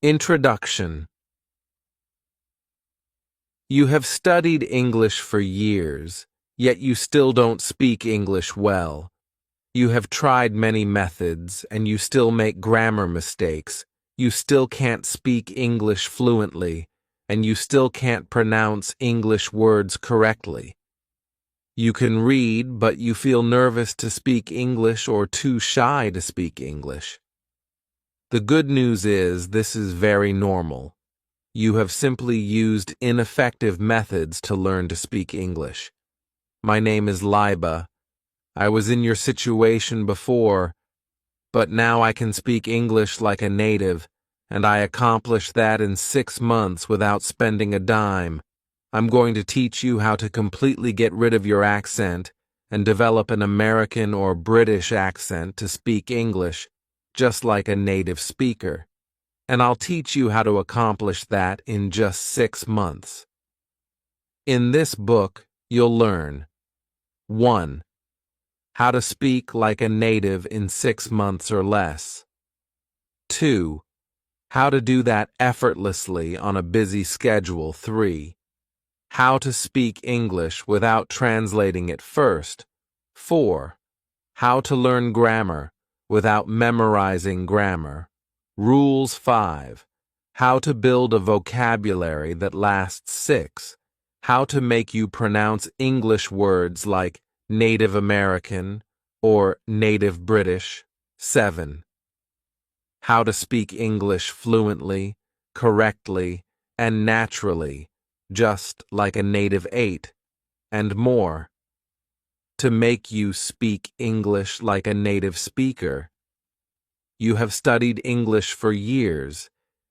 Introduction. You have studied English for years, yet you still don't speak English well. You have tried many methods, and you still make grammar mistakes. You still can't speak English fluently, and you still can't pronounce English words correctly. You can read, but you feel nervous to speak English or too shy to speak English. The good news is this is very normal. You have simply used ineffective methods to learn to speak English. My name is Liba. I was in your situation before, but now I can speak English like a native, and I accomplished that in 6 months without spending a dime. I'm going to teach you how to completely get rid of your accent and develop an American or British accent to speak English, just like a native speaker. And I'll teach you how to accomplish that in just 6 months. In this book, you'll learn 1. How to speak like a native in 6 months or less. 2. How to do that effortlessly on a busy schedule. 3. How to speak English without translating it first. 4. How to learn grammar without memorizing grammar. Rules 5. How to build a vocabulary that lasts. 6. How to make you pronounce English words like Native American or Native British. 7. How to speak English fluently, correctly, and naturally, just like a native 8, and more. To make you speak English like a native speaker. You have studied English for years,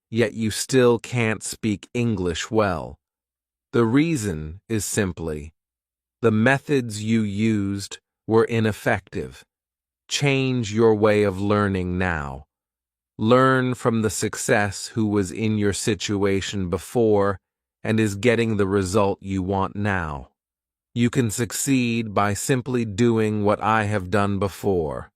yet you still can't speak English well. The reason is simply, the methods you used were ineffective. Change your way of learning now. Learn from the success who was in your situation before and is getting the result you want now. You can succeed by simply doing what I have done before.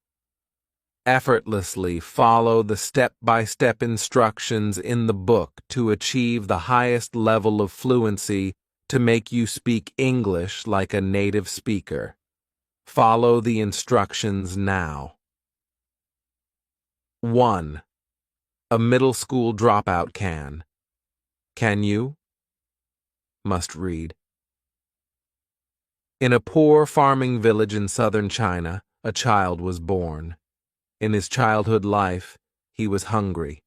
Effortlessly follow the step-by-step instructions in the book to achieve the highest level of fluency to make you speak English like a native speaker. Follow the instructions now. 1. A middle school dropout can. Can you? Must read. In a poor farming village in southern China, a child was born. In his childhood life, he was hungry.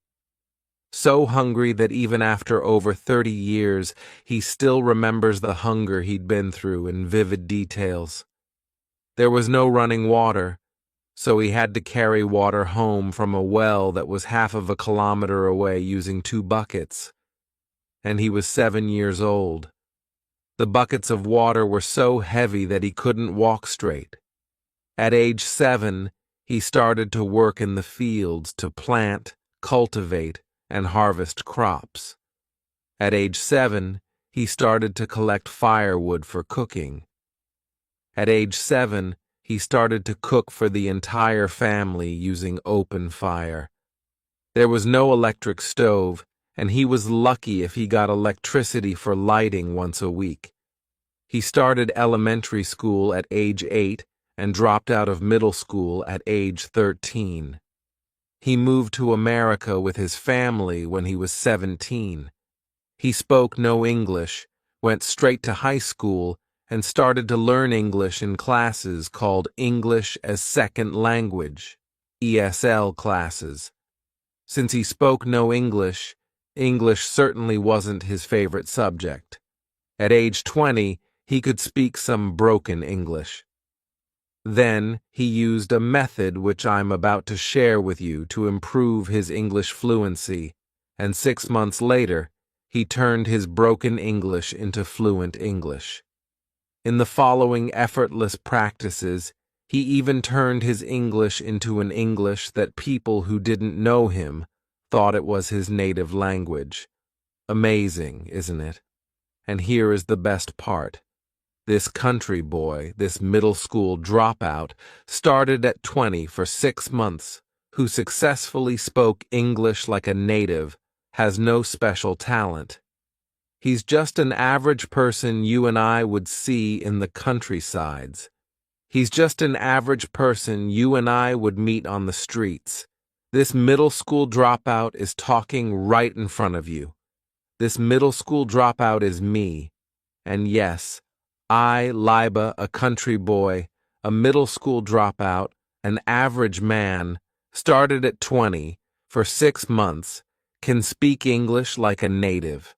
So hungry that even after over 30 years, he still remembers the hunger he'd been through in vivid details. There was no running water, so he had to carry water home from a well that was half of a kilometer away using 2 buckets. And he was 7 years old. The buckets of water were so heavy that he couldn't walk straight. At age 7, he started to work in the fields to plant, cultivate, and harvest crops. At age 7, he started to collect firewood for cooking. At age 7, he started to cook for the entire family using open fire. There was no electric stove, and he was lucky if he got electricity for lighting once a week. He started elementary school at age 8 and dropped out of middle school at age 13. He moved to America with his family when he was 17. He spoke no English, went straight to high school, and started to learn English in classes called English as Second Language, ESL classes. Since he spoke no English, English certainly wasn't his favorite subject. At age 20, he could speak some broken English. Then he used a method which I'm about to share with you to improve his English fluency, and 6 months later, he turned his broken English into fluent English. In the following effortless practices, he even turned his English into an English that people who didn't know him thought it was his native language. Amazing, isn't it? And here is the best part. This country boy, this middle school dropout, started at 20 for 6 months, who successfully spoke English like a native, has no special talent. He's just an average person you and I would see in the countrysides. He's just an average person you and I would meet on the streets. This middle school dropout is talking right in front of you. This middle school dropout is me. And yes, I, Liba, a country boy, a middle school dropout, an average man, started at 20, for 6 months, can speak English like a native.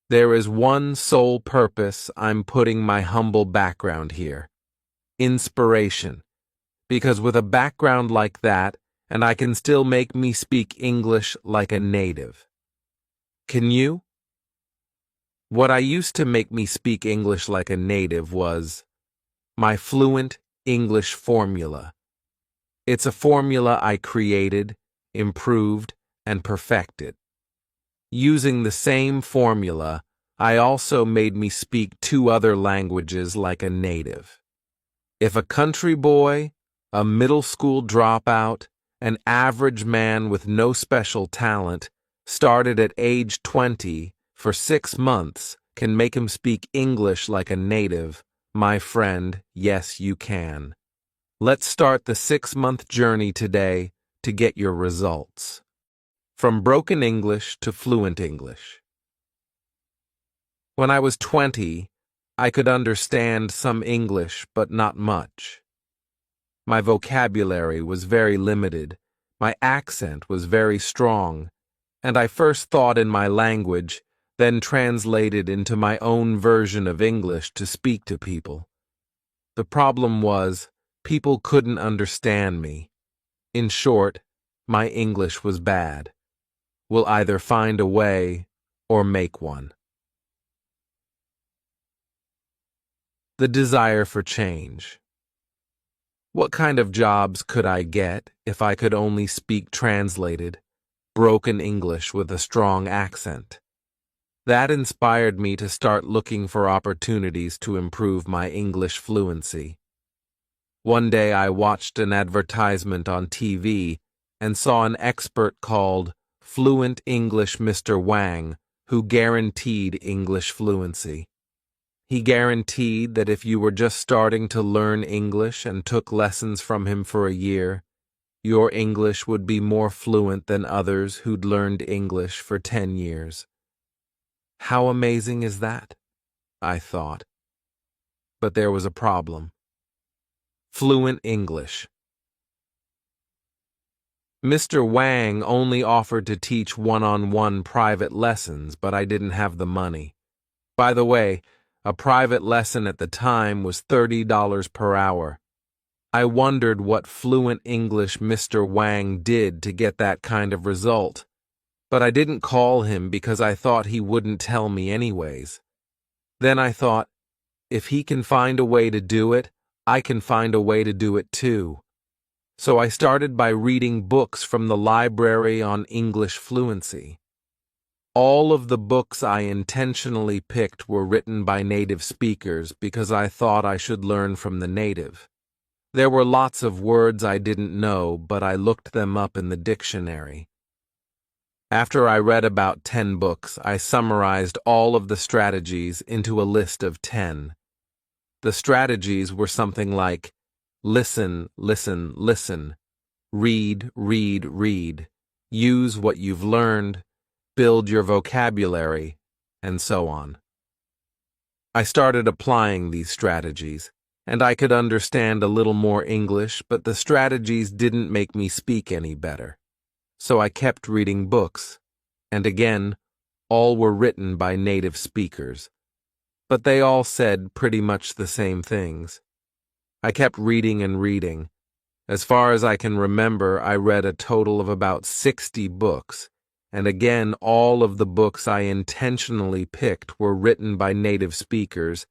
There is one sole purpose I'm putting my humble background here. Inspiration. Because with a background like that, and I can still make me speak English like a native. Can you? What I used to make me speak English like a native was my Fluent English Formula. It's a formula I created, improved, and perfected. Using the same formula, I also made me speak 2 other languages like a native. If a country boy, a middle school dropout, an average man with no special talent, started at age 20, for 6 months, can make him speak English like a native, my friend, yes you can. Let's start the 6-month journey today to get your results. From broken English to fluent English. When I was 20, I could understand some English, but not much. My vocabulary was very limited, my accent was very strong, and I first thought in my language, then translated into my own version of English to speak to people. The problem was, people couldn't understand me. In short, my English was bad. We'll either find a way or make one. The desire for change. What kind of jobs could I get if I could only speak translated, broken English with a strong accent? That inspired me to start looking for opportunities to improve my English fluency. One day I watched an advertisement on TV and saw an expert called Fluent English Mr. Wang who guaranteed English fluency. He guaranteed that if you were just starting to learn English and took lessons from him for a year, your English would be more fluent than others who'd learned English for 10 years. How amazing is that? I thought. But there was a problem. Fluent English. Mr. Wang only offered to teach one-on-one private lessons, but I didn't have the money. By the way, a private lesson at the time was $30 per hour. I wondered what Fluent English Mr. Wang did to get that kind of result, but I didn't call him because I thought he wouldn't tell me anyways. Then I thought, if he can find a way to do it, I can find a way to do it too. So I started by reading books from the library on English fluency. All of the books I intentionally picked were written by native speakers because I thought I should learn from the native. There were lots of words I didn't know, but I looked them up in the dictionary. After I read about 10 books, I summarized all of the strategies into a list of 10. The strategies were something like listen, listen, listen, read, read, read, use what you've learned, build your vocabulary, and so on. I started applying these strategies, and I could understand a little more English, but the strategies didn't make me speak any better. So I kept reading books, and again, all were written by native speakers. But they all said pretty much the same things. I kept reading and reading. As far as I can remember, I read a total of about 60 books, and again, all of the books I intentionally picked were written by native speakers,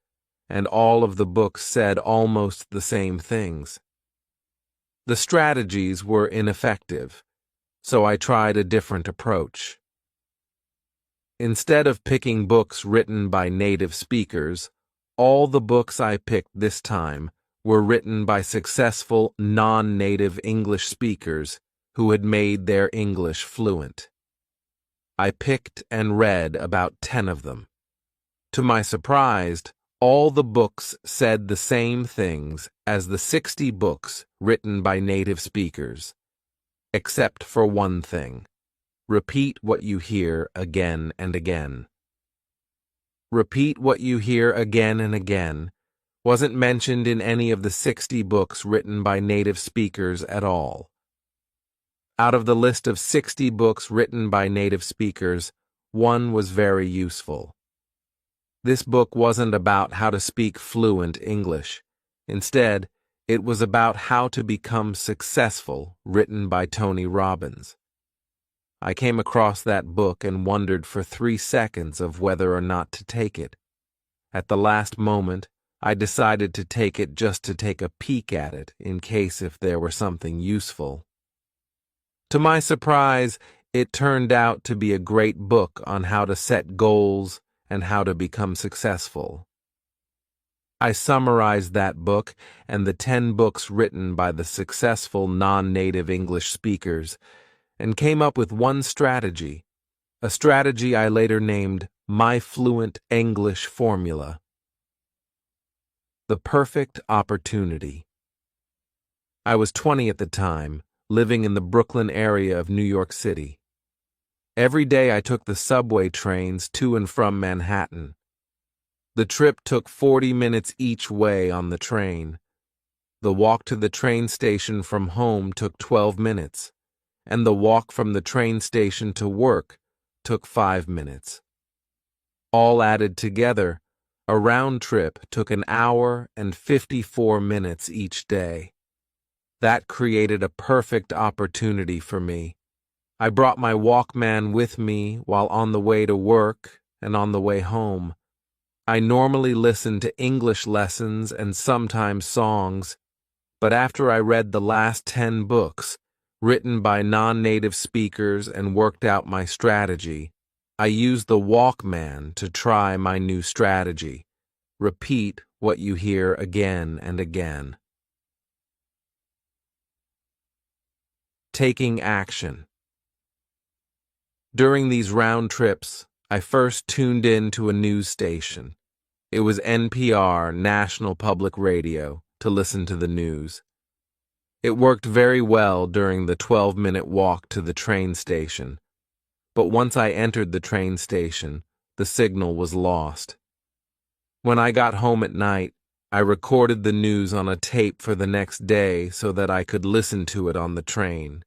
and all of the books said almost the same things. The strategies were ineffective, so I tried a different approach. Instead of picking books written by native speakers, all the books I picked this time were written by successful non-native English speakers who had made their English fluent. I picked and read about 10 of them. To my surprise, all the books said the same things as the 60 books written by native speakers, except for one thing. Repeat what you hear again and again. Repeat what you hear again and again wasn't mentioned in any of the 60 books written by native speakers at all. Out of the list of 60 books written by native speakers, one was very useful. This book wasn't about how to speak fluent English. Instead, it was about how to become successful, written by Tony Robbins. I came across that book and wondered for 3 seconds of whether or not to take it. At the last moment, I decided to take it just to take a peek at it in case if there were something useful. To my surprise, it turned out to be a great book on how to set goals and how to become successful. I summarized that book and the 10 books written by the successful non-native English speakers and came up with one strategy, a strategy I later named my Fluent English Formula. The perfect opportunity. I was 20 at the time, living in the Brooklyn area of New York City. Every day I took the subway trains to and from Manhattan. The trip took 40 minutes each way on the train. The walk to the train station from home took 12 minutes, and the walk from the train station to work took 5 minutes. All added together, a round trip took an hour and 54 minutes each day. That created a perfect opportunity for me. I brought my Walkman with me while on the way to work and on the way home. I normally listened to English lessons and sometimes songs, but after I read the last 10 books, written by non-native speakers and worked out my strategy, I used the Walkman to try my new strategy. Repeat what you hear again and again. Taking action. During these round trips, I first tuned in to a news station. It was NPR, National Public Radio, to listen to the news. It worked very well during the 12-minute walk to the train station, but once I entered the train station, the signal was lost. When I got home at night, I recorded the news on a tape for the next day so that I could listen to it on the train.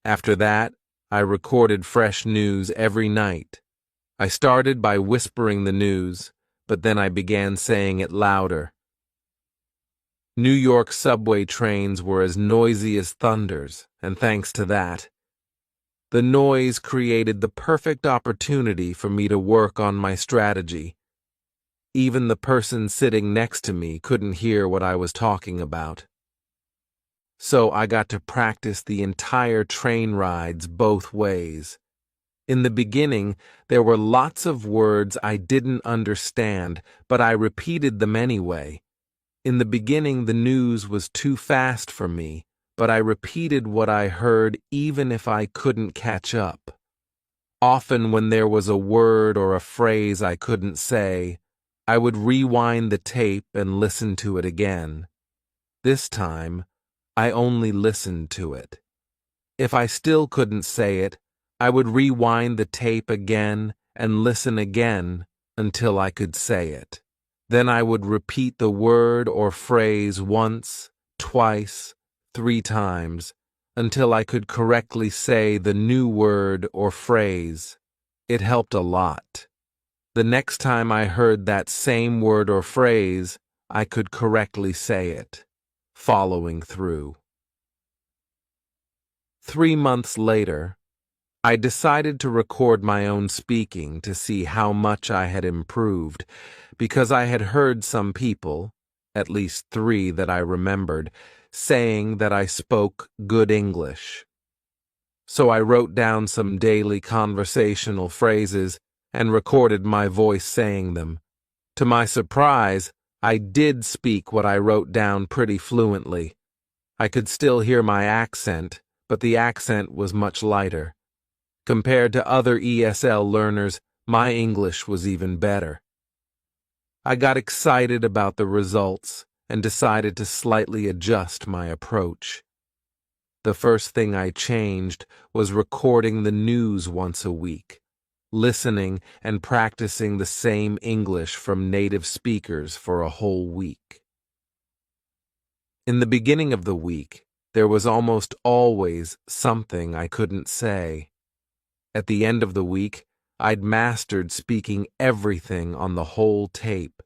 After that, I recorded fresh news every night. I started by whispering the news, but then I began saying it louder. New York subway trains were as noisy as thunders, and thanks to that, the noise created the perfect opportunity for me to work on my strategy. Even the person sitting next to me couldn't hear what I was talking about. So I got to practice the entire train rides both ways. In the beginning, there were lots of words I didn't understand, but I repeated them anyway. In the beginning, the news was too fast for me, but I repeated what I heard even if I couldn't catch up. Often when there was a word or a phrase I couldn't say, I would rewind the tape and listen to it again. This time, I only listened to it. If I still couldn't say it, I would rewind the tape again and listen again until I could say it. Then I would repeat the word or phrase once, twice, 3 times, until I could correctly say the new word or phrase. It helped a lot. The next time I heard that same word or phrase, I could correctly say it, following through. 3 months later, I decided to record my own speaking to see how much I had improved, because I had heard some people, at least 3 that I remembered, saying that I spoke good English. So I wrote down some daily conversational phrases and recorded my voice saying them. To my surprise, I did speak what I wrote down pretty fluently. I could still hear my accent, but the accent was much lighter. Compared to other ESL learners, my English was even better. I got excited about the results and decided to slightly adjust my approach. The first thing I changed was recording the news once a week, listening and practicing the same English from native speakers for a whole week. In the beginning of the week, there was almost always something I couldn't say. At the end of the week, I'd mastered speaking everything on the whole tape.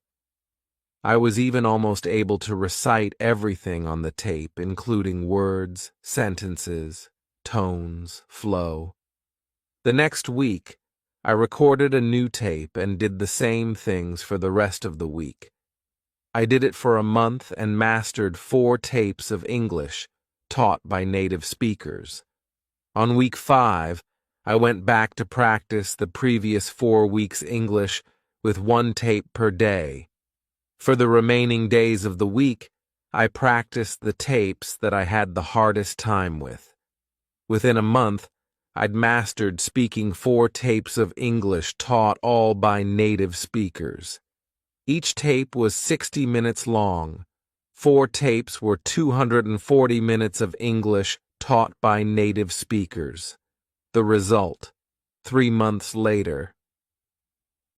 I was even almost able to recite everything on the tape, including words, sentences, tones, flow. The next week, I recorded a new tape and did the same things for the rest of the week. I did it for a month and mastered 4 tapes of English taught by native speakers. On week 5, I went back to practice the previous 4 weeks' English with 1 tape per day. For the remaining days of the week, I practiced the tapes that I had the hardest time with. Within a month, I'd mastered speaking 4 tapes of English taught all by native speakers. Each tape was 60 minutes long. 4 tapes were 240 minutes of English taught by native speakers. The result, 3 months later.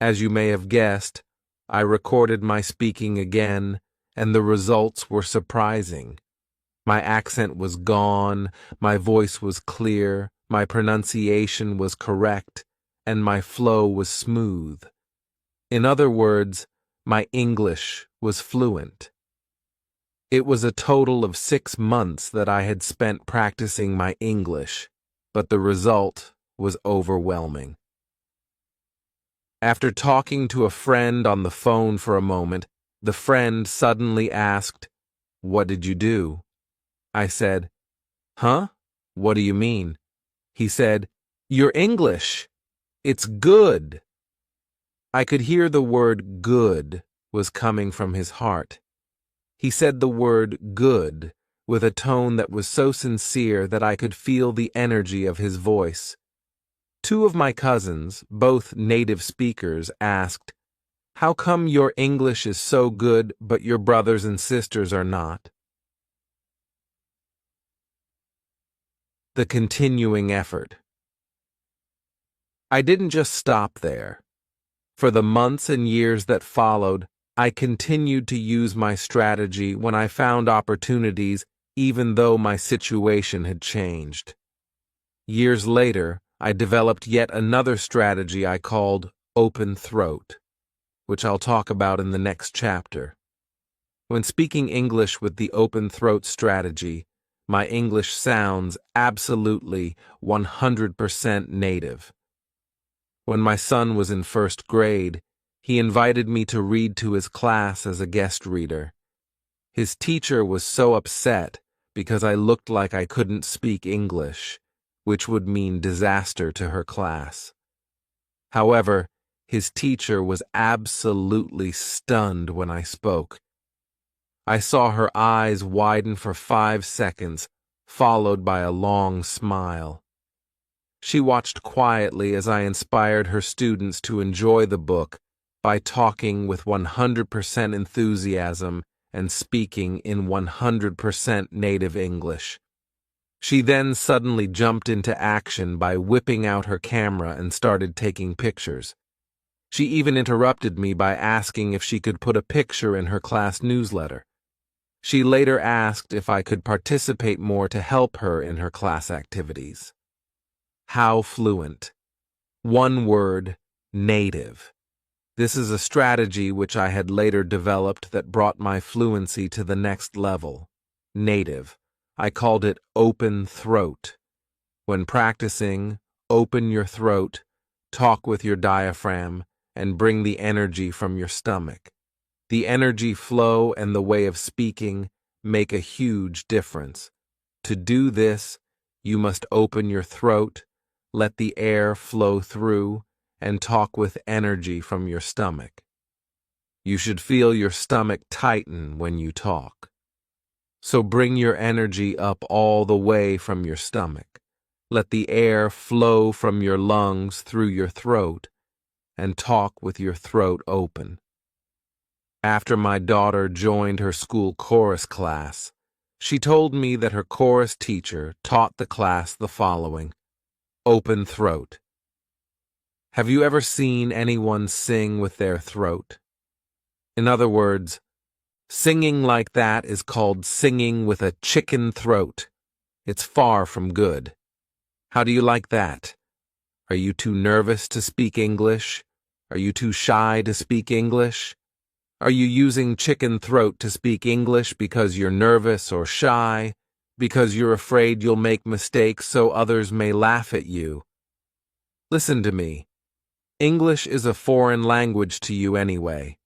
As you may have guessed, I recorded my speaking again, and the results were surprising. My accent was gone, my voice was clear, my pronunciation was correct, and my flow was smooth. In other words, my English was fluent. It was a total of 6 months that I had spent practicing my English, but the result was overwhelming. After talking to a friend on the phone for a moment, the friend suddenly asked, "What did you do?" I said, "Huh? What do you mean?" He said, "Your English. It's good." I could hear the word good was coming from his heart. He said the word good with a tone that was so sincere that I could feel the energy of his voice. 2 of my cousins, both native speakers, asked, "How come your English is so good but your brothers and sisters are not?" The continuing effort. I didn't just stop there. For the months and years that followed, I continued to use my strategy when I found opportunities, even though my situation had changed. Years later, I developed yet another strategy I called open throat, which I'll talk about in the next chapter. When speaking English with the open throat strategy, my English sounds absolutely 100% native. When my son was in 1st grade, he invited me to read to his class as a guest reader. His teacher was so upset because I looked like I couldn't speak English, which would mean disaster to her class. However, his teacher was absolutely stunned when I spoke. I saw her eyes widen for 5 seconds, followed by a long smile. She watched quietly as I inspired her students to enjoy the book by talking with 100% enthusiasm and speaking in 100% native English. She then suddenly jumped into action by whipping out her camera and started taking pictures. She even interrupted me by asking if she could put a picture in her class newsletter. She later asked if I could participate more to help her in her class activities. How fluent. 1 word, native. This is a strategy which I had later developed that brought my fluency to the next level. Native. I called it open throat. When practicing, open your throat, talk with your diaphragm, and bring the energy from your stomach. The energy flow and the way of speaking make a huge difference. To do this, you must open your throat, let the air flow through, and talk with energy from your stomach. You should feel your stomach tighten when you talk. So bring your energy up all the way from your stomach. Let the air flow from your lungs through your throat, and talk with your throat open. After my daughter joined her school chorus class, she told me that her chorus teacher taught the class the following: open throat. Have you ever seen anyone sing with their throat? In other words, singing like that is called singing with a chicken throat. It's far from good. How do you like that? Are you too nervous to speak English? Are you too shy to speak English? Are you using chicken throat to speak English because you're nervous or shy? Because you're afraid you'll make mistakes so others may laugh at you? Listen to me. English is a foreign language to you anyway.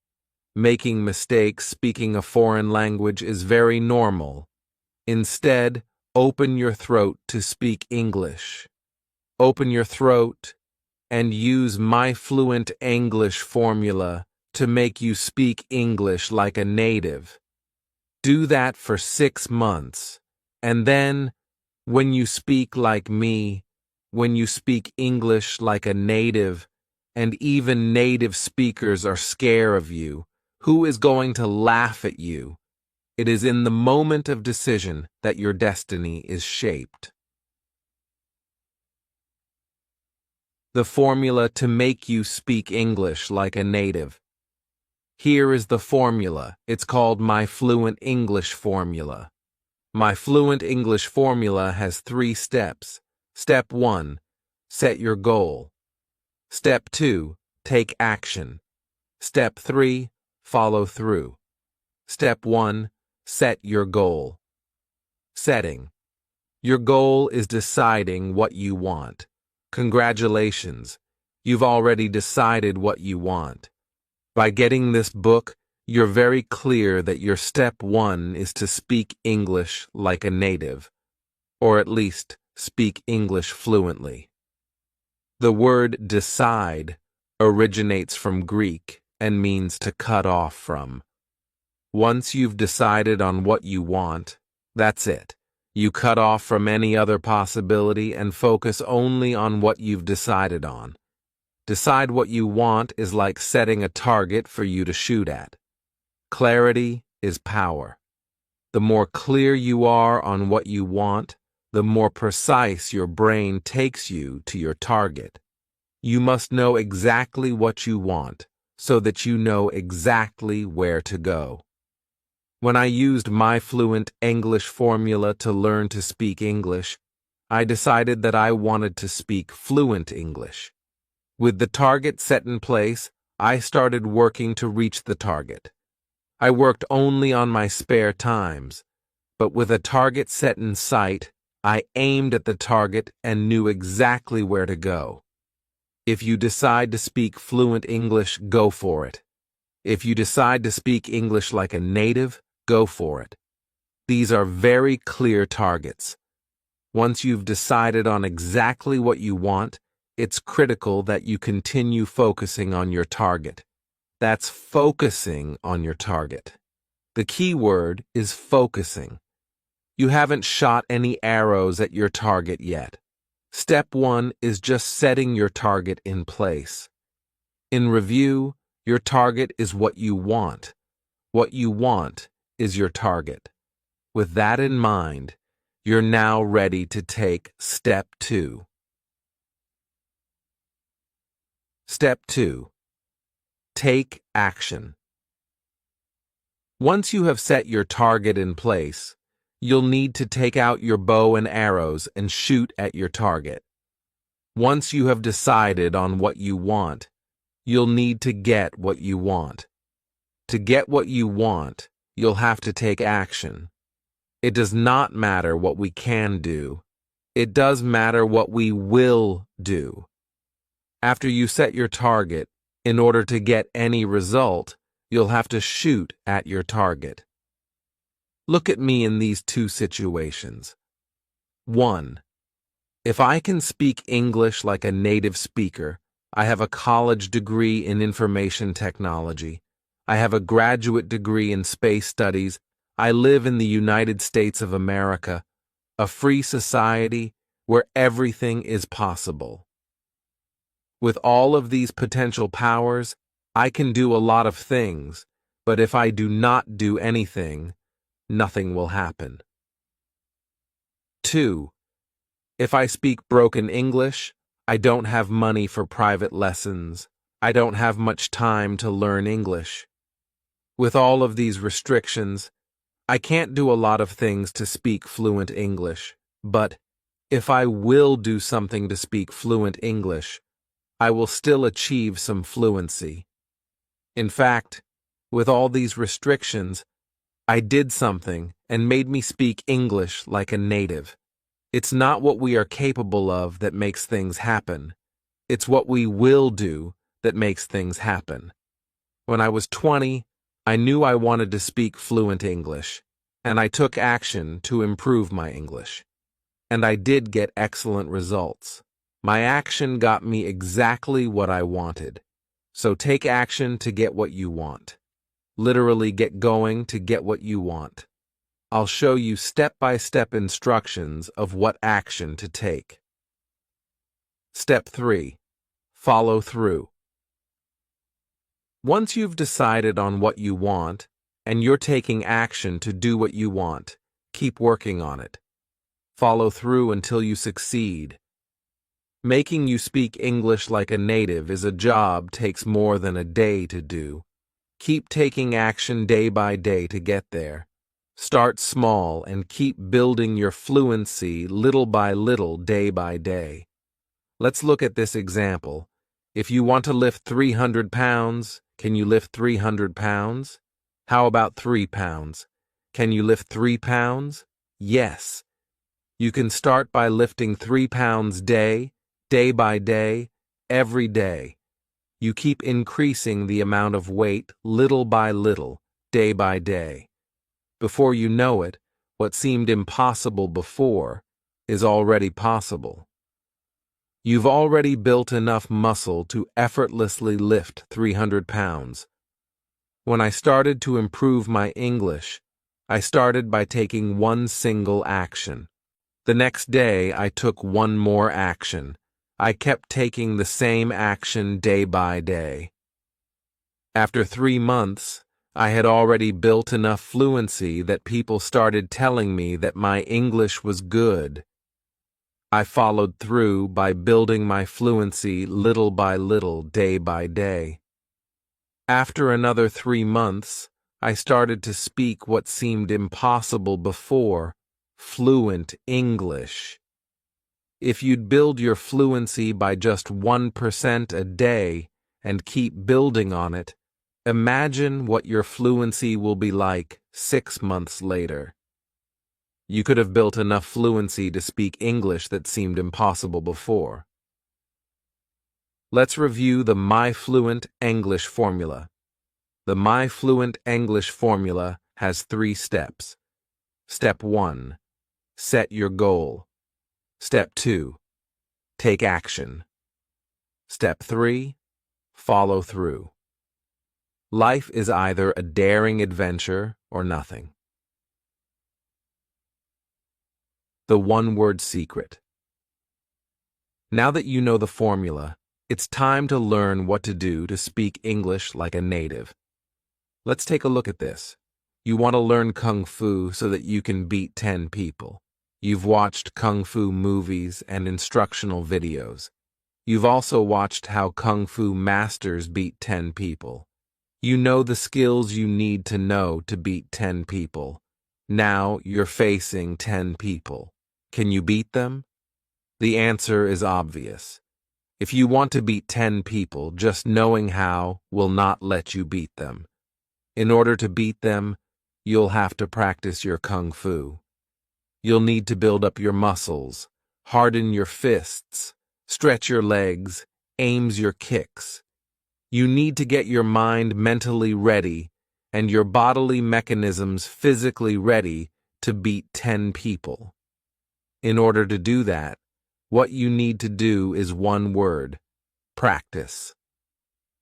Making mistakes speaking a foreign language is very normal. Instead, open your throat to speak English. Open your throat and use my Fluent English Formula to make you speak English like a native. Do that for 6 months, and then, when you speak like me, when you speak English like a native, and even native speakers are scared of you, who is going to laugh at you? It is in the moment of decision that your destiny is shaped. The formula to make you speak English like a native. Here is the formula. It's called my Fluent English Formula. My Fluent English Formula has 3 steps. Step 1, set your goal. Step 2, take action. Step 3, follow through. Step 1, set your goal. Setting. Your goal is deciding what you want. Congratulations, you've already decided what you want. By getting this book, you're very clear that your step 1 is to speak English like a native, or at least speak English fluently. The word decide originates from Greek and means to cut off from. Once you've decided on what you want, that's it. You cut off from any other possibility and focus only on what you've decided on. Decide what you want is like setting a target for you to shoot at. Clarity is power. The more clear you are on what you want, the more precise your brain takes you to your target. You must know exactly what you want so that you know exactly where to go. When I used my Fluent English Formula to learn to speak English, I decided that I wanted to speak fluent English. With the target set in place, I started working to reach the target. I worked only on my spare times, but with a target set in sight, I aimed at the target and knew exactly where to go. If you decide to speak fluent English, go for it. If you decide to speak English like a native, go for it. These are very clear targets. Once you've decided on exactly what you want, it's critical that you continue focusing on your target. That's focusing on your target. The key word is focusing. You haven't shot any arrows at your target yet. Step 1 is just setting your target in place. In review, your target is what you want. What you want is your target. With that in mind, you're now ready to take step 2. Step 2. Take action. Once you have set your target in place, you'll need to take out your bow and arrows and shoot at your target. Once you have decided on what you want, you'll need to get what you want. To get what you want, you'll have to take action. It does not matter what we can do. It does matter what we will do. After you set your target, in order to get any result, you'll have to shoot at your target. Look at me in these 2 situations. 1. If I can speak English like a native speaker, I have a college degree in information technology. I have a graduate degree in space studies. I live in the United States of America, a free society where everything is possible. With all of these potential powers, I can do a lot of things, but if I do not do anything, nothing will happen. 2. If I speak broken English, I don't have money for private lessons. I don't have much time to learn English. With all of these restrictions, I can't do a lot of things to speak fluent English, but if I will do something to speak fluent English, I will still achieve some fluency. In fact, with all these restrictions, I did something and made me speak English like a native. It's not what we are capable of that makes things happen. It's what we will do that makes things happen. When I was 20, I knew I wanted to speak fluent English, and I took action to improve my English. And I did get excellent results. My action got me exactly what I wanted. So take action to get what you want. Literally get going to get what you want. I'll show you step-by-step instructions of what action to take. Step 3. Follow through. Once you've decided on what you want, and you're taking action to do what you want, keep working on it. Follow through until you succeed. Making you speak English like a native is a job takes more than a day to do. Keep taking action day by day to get there. Start small and keep building your fluency little by little, day by day. Let's look at this example. If you want to lift 300 pounds, can you lift 300 pounds? How about 3 pounds? Can you lift 3 pounds? Yes. You can start by lifting 3 pounds day by day, every day. You keep increasing the amount of weight little by little, day by day. Before you know it, what seemed impossible before is already possible. You've already built enough muscle to effortlessly lift 300 pounds. When I started to improve my English, I started by taking one single action. The next day, I took one more action. I kept taking the same action day by day. After 3 months, I had already built enough fluency that people started telling me that my English was good. I followed through by building my fluency little by little, day by day. After another 3 months, I started to speak what seemed impossible before, fluent English. If you'd build your fluency by just 1% a day and keep building on it, imagine what your fluency will be like 6 months later. You could have built enough fluency to speak English that seemed impossible before. Let's review the My Fluent English Formula. The My Fluent English Formula has 3 steps. Step 1. Set your goal. Step 2. Take action. Step 3. Follow through. Life is either a daring adventure or nothing. The one-word secret. Now that you know the formula, it's time to learn what to do to speak English like a native. Let's take a look at this. You want to learn Kung Fu so that you can beat 10 people. You've watched Kung Fu movies and instructional videos. You've also watched how Kung Fu masters beat 10 people. You know the skills you need to know to beat 10 people. Now you're facing 10 people. Can you beat them? The answer is obvious. If you want to beat 10 people, just knowing how will not let you beat them. In order to beat them, you'll have to practice your Kung Fu. You'll need to build up your muscles, harden your fists, stretch your legs, aim your kicks. You need to get your mind mentally ready and your bodily mechanisms physically ready to beat 10 people. In order to do that, what you need to do is one word: practice.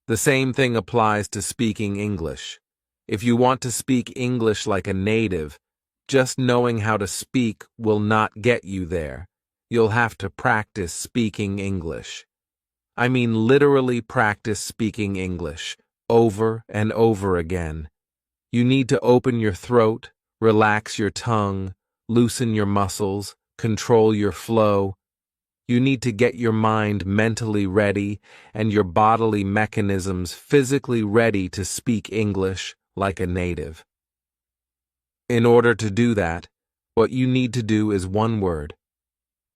The same thing applies to speaking English. If you want to speak English like a native, just knowing how to speak will not get you there. you'll have to practice speaking English. I mean literally practice speaking English over and over again. You need to open your throat, relax your tongue, loosen your muscles, control your flow. You need to get your mind mentally ready and your bodily mechanisms physically ready to speak English like a native. In order to do that, what you need to do is one word: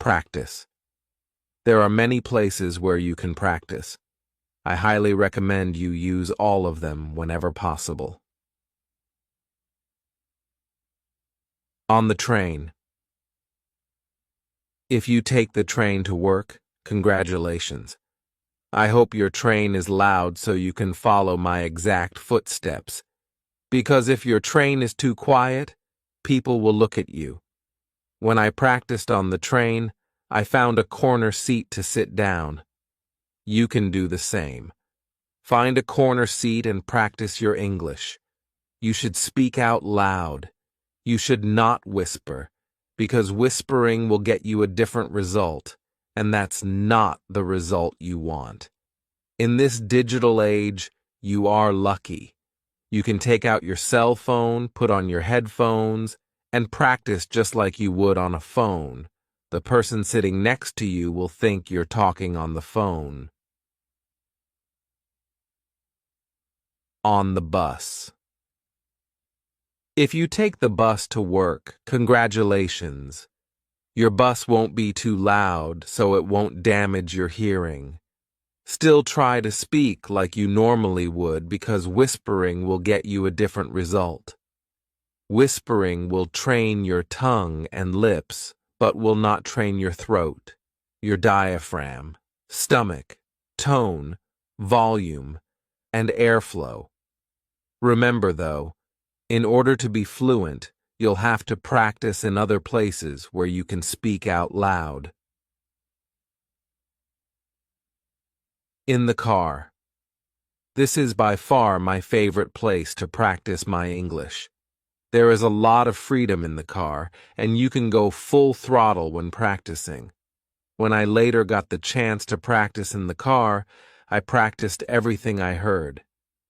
practice. There are many places where you can practice. I highly recommend you use all of them whenever possible. On the train. If you take the train to work, congratulations. I hope your train is loud so you can follow my exact footsteps. Because if your train is too quiet, people will look at you. When I practiced on the train, I found a corner seat to sit down. You can do the same. Find a corner seat and practice your English. You should speak out loud. You should not whisper, because whispering will get you a different result, and that's not the result you want. In this digital age, you are lucky. You can take out your cell phone, put on your headphones, and practice just like you would on a phone. The person sitting next to you will think you're talking on the phone. On the bus. If you take the bus to work, congratulations. Your bus won't be too loud, so it won't damage your hearing. Still try to speak like you normally would, because whispering will get you a different result. Whispering will train your tongue and lips, but will not train your throat, your diaphragm, stomach, tone, volume, and airflow. Remember, though, in order to be fluent, you'll have to practice in other places where you can speak out loud. In the car. This is by far my favorite place to practice my English. There is a lot of freedom in the car, and you can go full throttle when practicing. When I later got the chance to practice in the car, I practiced everything I heard.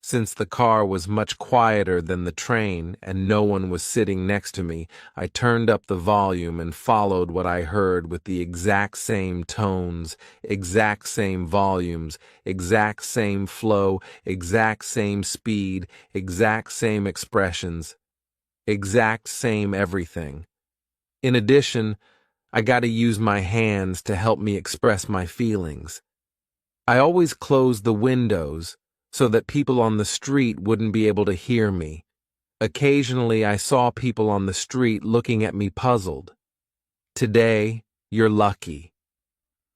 Since the car was much quieter than the train and no one was sitting next to me, I turned up the volume and followed what I heard with the exact same tones, exact same volumes, exact same flow, exact same speed, exact same expressions, exact same everything. In addition, I got to use my hands to help me express my feelings. I always closed the windows so that people on the street wouldn't be able to hear me. Occasionally, I saw people on the street looking at me puzzled. Today, you're lucky.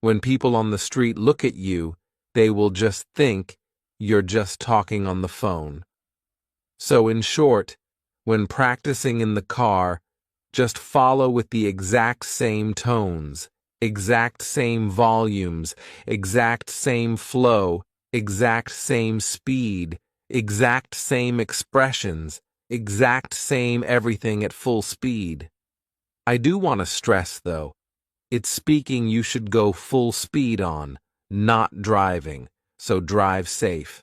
When people on the street look at you, they will just think you're just talking on the phone. So in short, when practicing in the car, just follow with the exact same tones, exact same volumes, exact same flow, exact same speed, exact same expressions, exact same everything at full speed. I do want to stress, though, it's speaking you should go full speed on, not driving, so drive safe.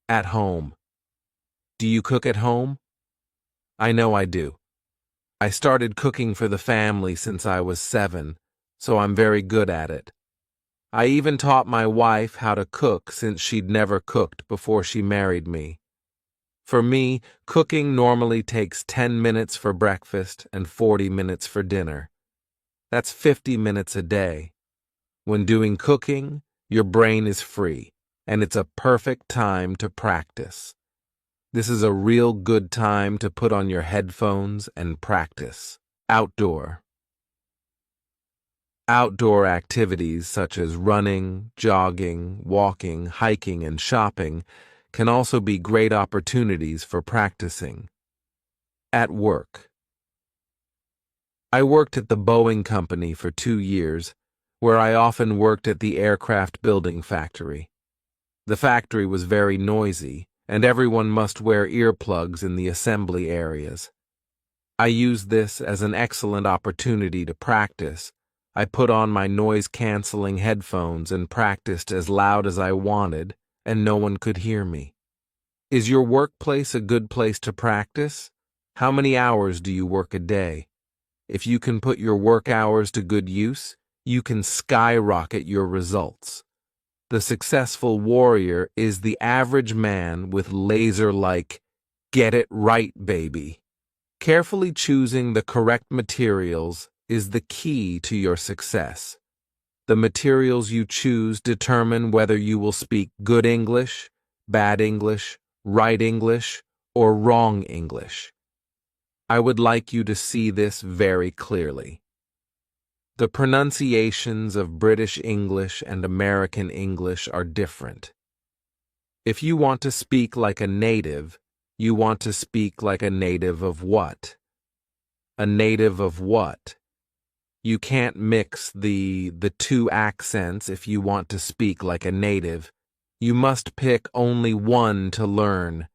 At home. Do you cook at home? I know I do. I started cooking for the family since I was 7, so I'm very good at it. I even taught my wife how to cook since she'd never cooked before she married me. For me, cooking normally takes 10 minutes for breakfast and 40 minutes for dinner. That's 50 minutes a day. When doing cooking, your brain is free, and it's a perfect time to practice. This is a real good time to put on your headphones and practice. Outdoor. Outdoor activities such as running, jogging, walking, hiking, and shopping can also be great opportunities for practicing. At work. I worked at the Boeing company for 2 years, where I often worked at the aircraft building factory. The factory was very noisy, and everyone must wear earplugs in the assembly areas. I used this as an excellent opportunity to practice, I put on my noise-canceling headphones and practiced as loud as I wanted, and no one could hear me. Is your workplace a good place to practice? How many hours do you work a day? If you can put your work hours to good use, you can skyrocket your results. The successful warrior is the average man with laser-like, get it right, baby. Carefully choosing the correct materials is the key to your success. The materials you choose determine whether you will speak good English, bad English, right English, or wrong English. I would like you to see this very clearly. The pronunciations of British English and American English are different. If you want to speak like a native, you want to speak like a native of what? A native of what? You can't mix the two accents if you want to speak like a native. You must pick only one to learn.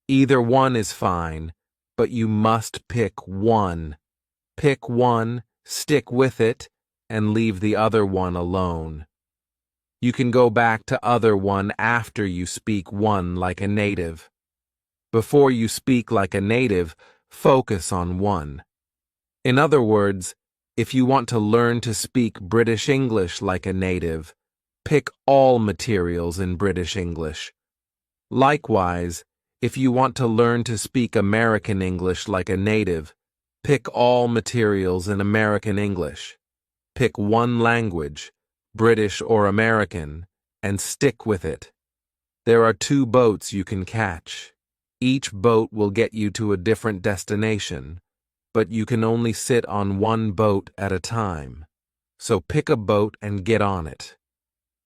Either one is fine, but you must pick one. Pick one, stick with it, and leave the other one alone. You can go back to other one after you speak one like a native. Before you speak like a native, focus on one. In other words, if you want to learn to speak British English like a native, pick all materials in British English. Likewise, if you want to learn to speak American English like a native, pick all materials in American English. Pick one language, British or American, and stick with it. There are two boats you can catch. Each boat will get you to a different destination, but you can only sit on one boat at a time. So pick a boat and get on it.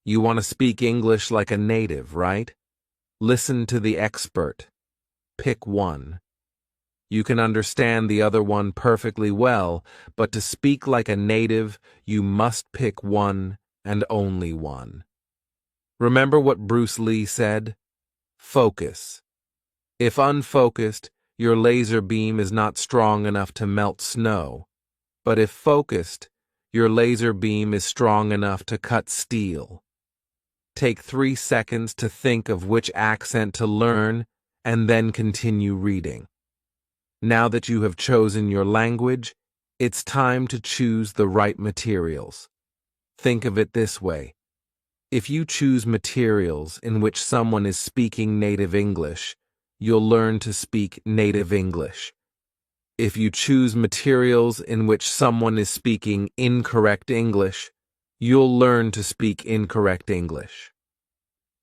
You want to speak English like a native, right? Listen to the expert. Pick one. You can understand the other one perfectly well, but to speak like a native, you must pick one and only one. Remember what Bruce Lee said? Focus. If unfocused, your laser beam is not strong enough to melt snow. But if focused, your laser beam is strong enough to cut steel. Take 3 seconds to think of which accent to learn, and then continue reading. Now that you have chosen your language, it's time to choose the right materials. Think of it this way. If you choose materials in which someone is speaking native English, you'll learn to speak native English. If you choose materials in which someone is speaking incorrect English, you'll learn to speak incorrect English.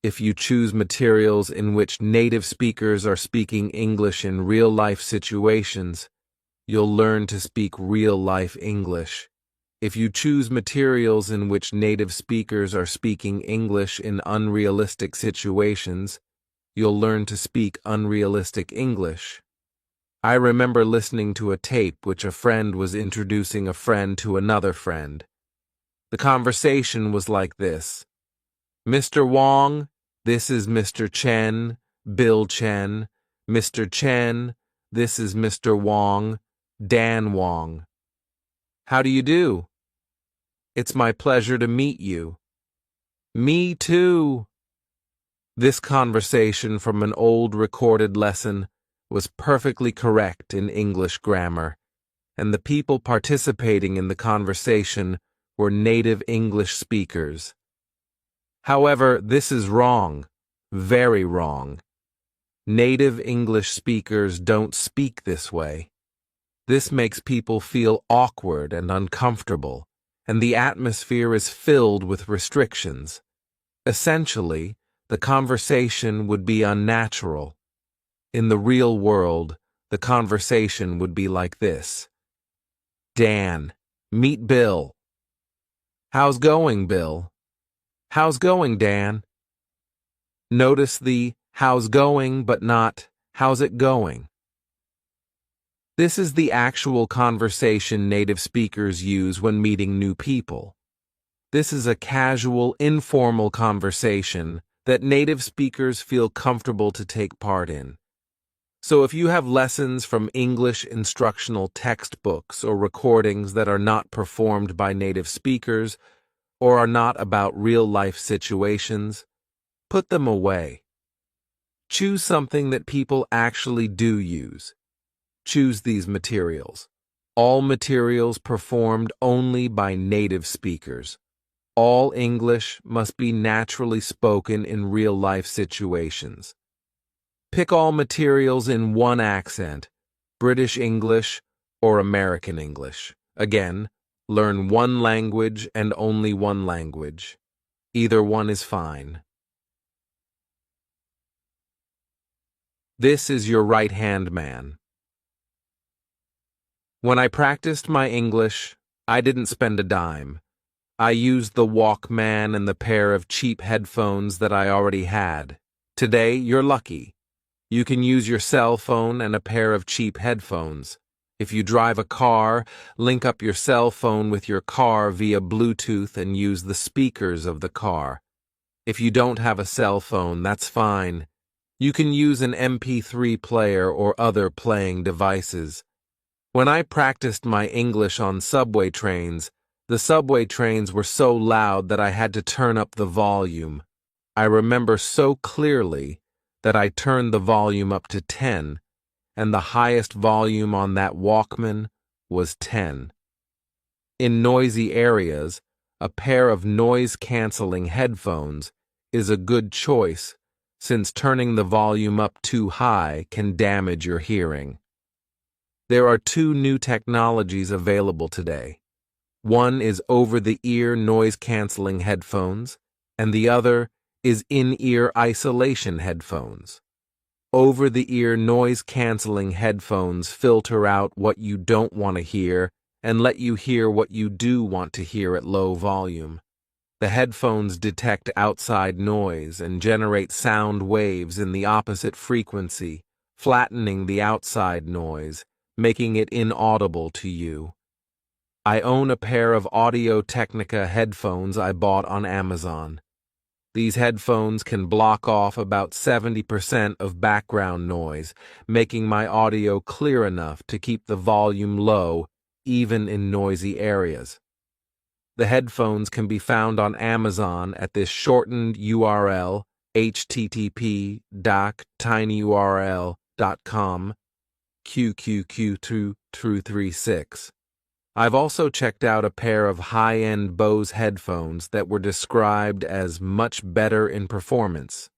If you choose materials in which native speakers are speaking English in real-life situations, you'll learn to speak real-life English. If you choose materials in which native speakers are speaking English in unrealistic situations, you'll learn to speak unrealistic English. I remember listening to a tape which a friend was introducing a friend to another friend. The conversation was like this. Mr. Wong, this is Mr. Chen, Bill Chen. Mr. Chen, this is Mr. Wong, Dan Wong. How do you do? It's my pleasure to meet you. Me too. This conversation from an old recorded lesson was perfectly correct in English grammar, and the people participating in the conversation were native English speakers. However, this is wrong, very wrong. Native English speakers don't speak this way. This makes people feel awkward and uncomfortable, and the atmosphere is filled with restrictions. Essentially, the conversation would be unnatural. In the real world, the conversation would be like this. Dan, meet Bill. How's going, Bill? How's going, Dan? Notice the how's going but not how's it going. This is the actual conversation native speakers use when meeting new people. This is a casual, informal conversation that native speakers feel comfortable to take part in. So if you have lessons from English instructional textbooks or recordings that are not performed by native speakers or are not about real-life situations, put them away. Choose something that people actually do use. Choose these materials. All materials performed only by native speakers. All English must be naturally spoken in real-life situations. Pick all materials in one accent, British English or American English. Again, learn one language and only one language. Either one is fine. This is your right-hand man. When I practiced my English, I didn't spend a dime. I used the Walkman and the pair of cheap headphones that I already had. Today, you're lucky. You can use your cell phone and a pair of cheap headphones. If you drive a car, link up your cell phone with your car via Bluetooth and use the speakers of the car. If you don't have a cell phone, that's fine. You can use an MP3 player or other playing devices. When I practiced my English on subway trains, the subway trains were so loud that I had to turn up the volume. I remember so clearly that I turned the volume up to 10, and the highest volume on that Walkman was 10. In noisy areas, a pair of noise-canceling headphones is a good choice, since turning the volume up too high can damage your hearing. There are two new technologies available today. One is over-the-ear noise-canceling headphones, and the other is in-ear isolation headphones. Over-the-ear noise-canceling headphones filter out what you don't want to hear and let you hear what you do want to hear at low volume. The headphones detect outside noise and generate sound waves in the opposite frequency, flattening the outside noise, making it inaudible to you. I own a pair of Audio-Technica headphones I bought on Amazon. These headphones can block off about 70% of background noise, making my audio clear enough to keep the volume low, even in noisy areas. The headphones can be found on Amazon at this shortened URL, http://tinyurl.com, QQQ236. I've also checked out a pair of high-end Bose headphones that were described as much better in performance.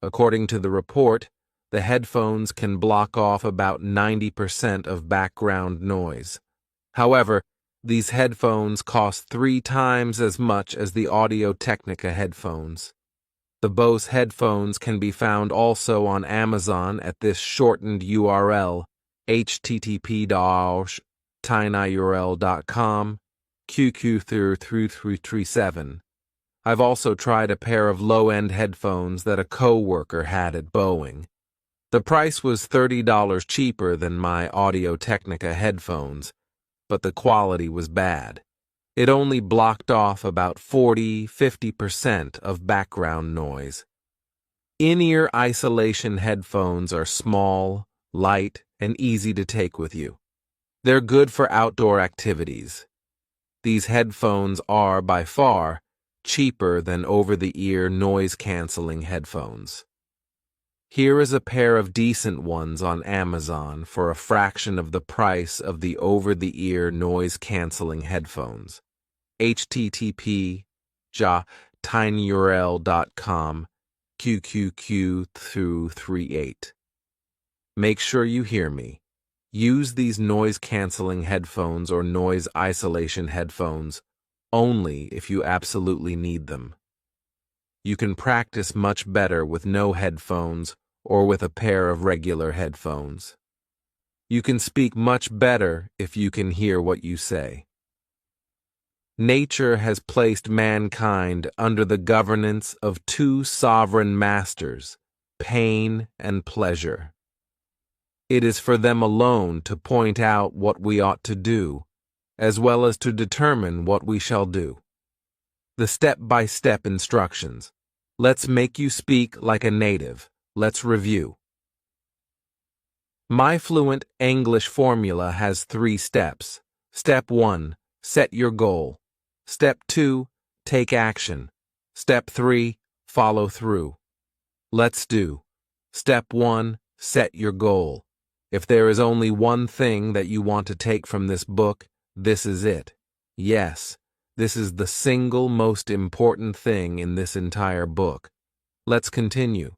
According to the report, the headphones can block off about 90% of background noise. However, these headphones cost 3 times as much as the Audio-Technica headphones. The Bose headphones can be found also on Amazon at this shortened URL, http://tinyurl.com, QQ3337. I've also tried a pair of low-end headphones that a coworker had at Boeing. The price was $30 cheaper than my Audio-Technica headphones, but the quality was bad. It only blocked off about 40–50% of background noise. In-ear isolation headphones are small, light, and easy to take with you. They're good for outdoor activities. These headphones are, by far, cheaper than over-the-ear noise-canceling headphones. Here is a pair of decent ones on Amazon for a fraction of the price of the over-the-ear noise-canceling headphones. http://tinyurl.com, QQQ238. Make sure you hear me. Use these noise-canceling headphones or noise isolation headphones only if you absolutely need them. You can practice much better with no headphones or with a pair of regular headphones. You can speak much better if you can hear what you say. Nature has placed mankind under the governance of 2 sovereign masters, pain and pleasure. It is for them alone to point out what we ought to do, as well as to determine what we shall do. The step-by-step instructions. Let's make you speak like a native. Let's review. My Fluent English Formula has 3 steps. Step 1, set your goal. Step 2, take action. Step 3, follow through. Let's do. Step 1, set your goal. If there is only one thing that you want to take from this book, this is it. Yes, this is the single most important thing in this entire book. Let's continue.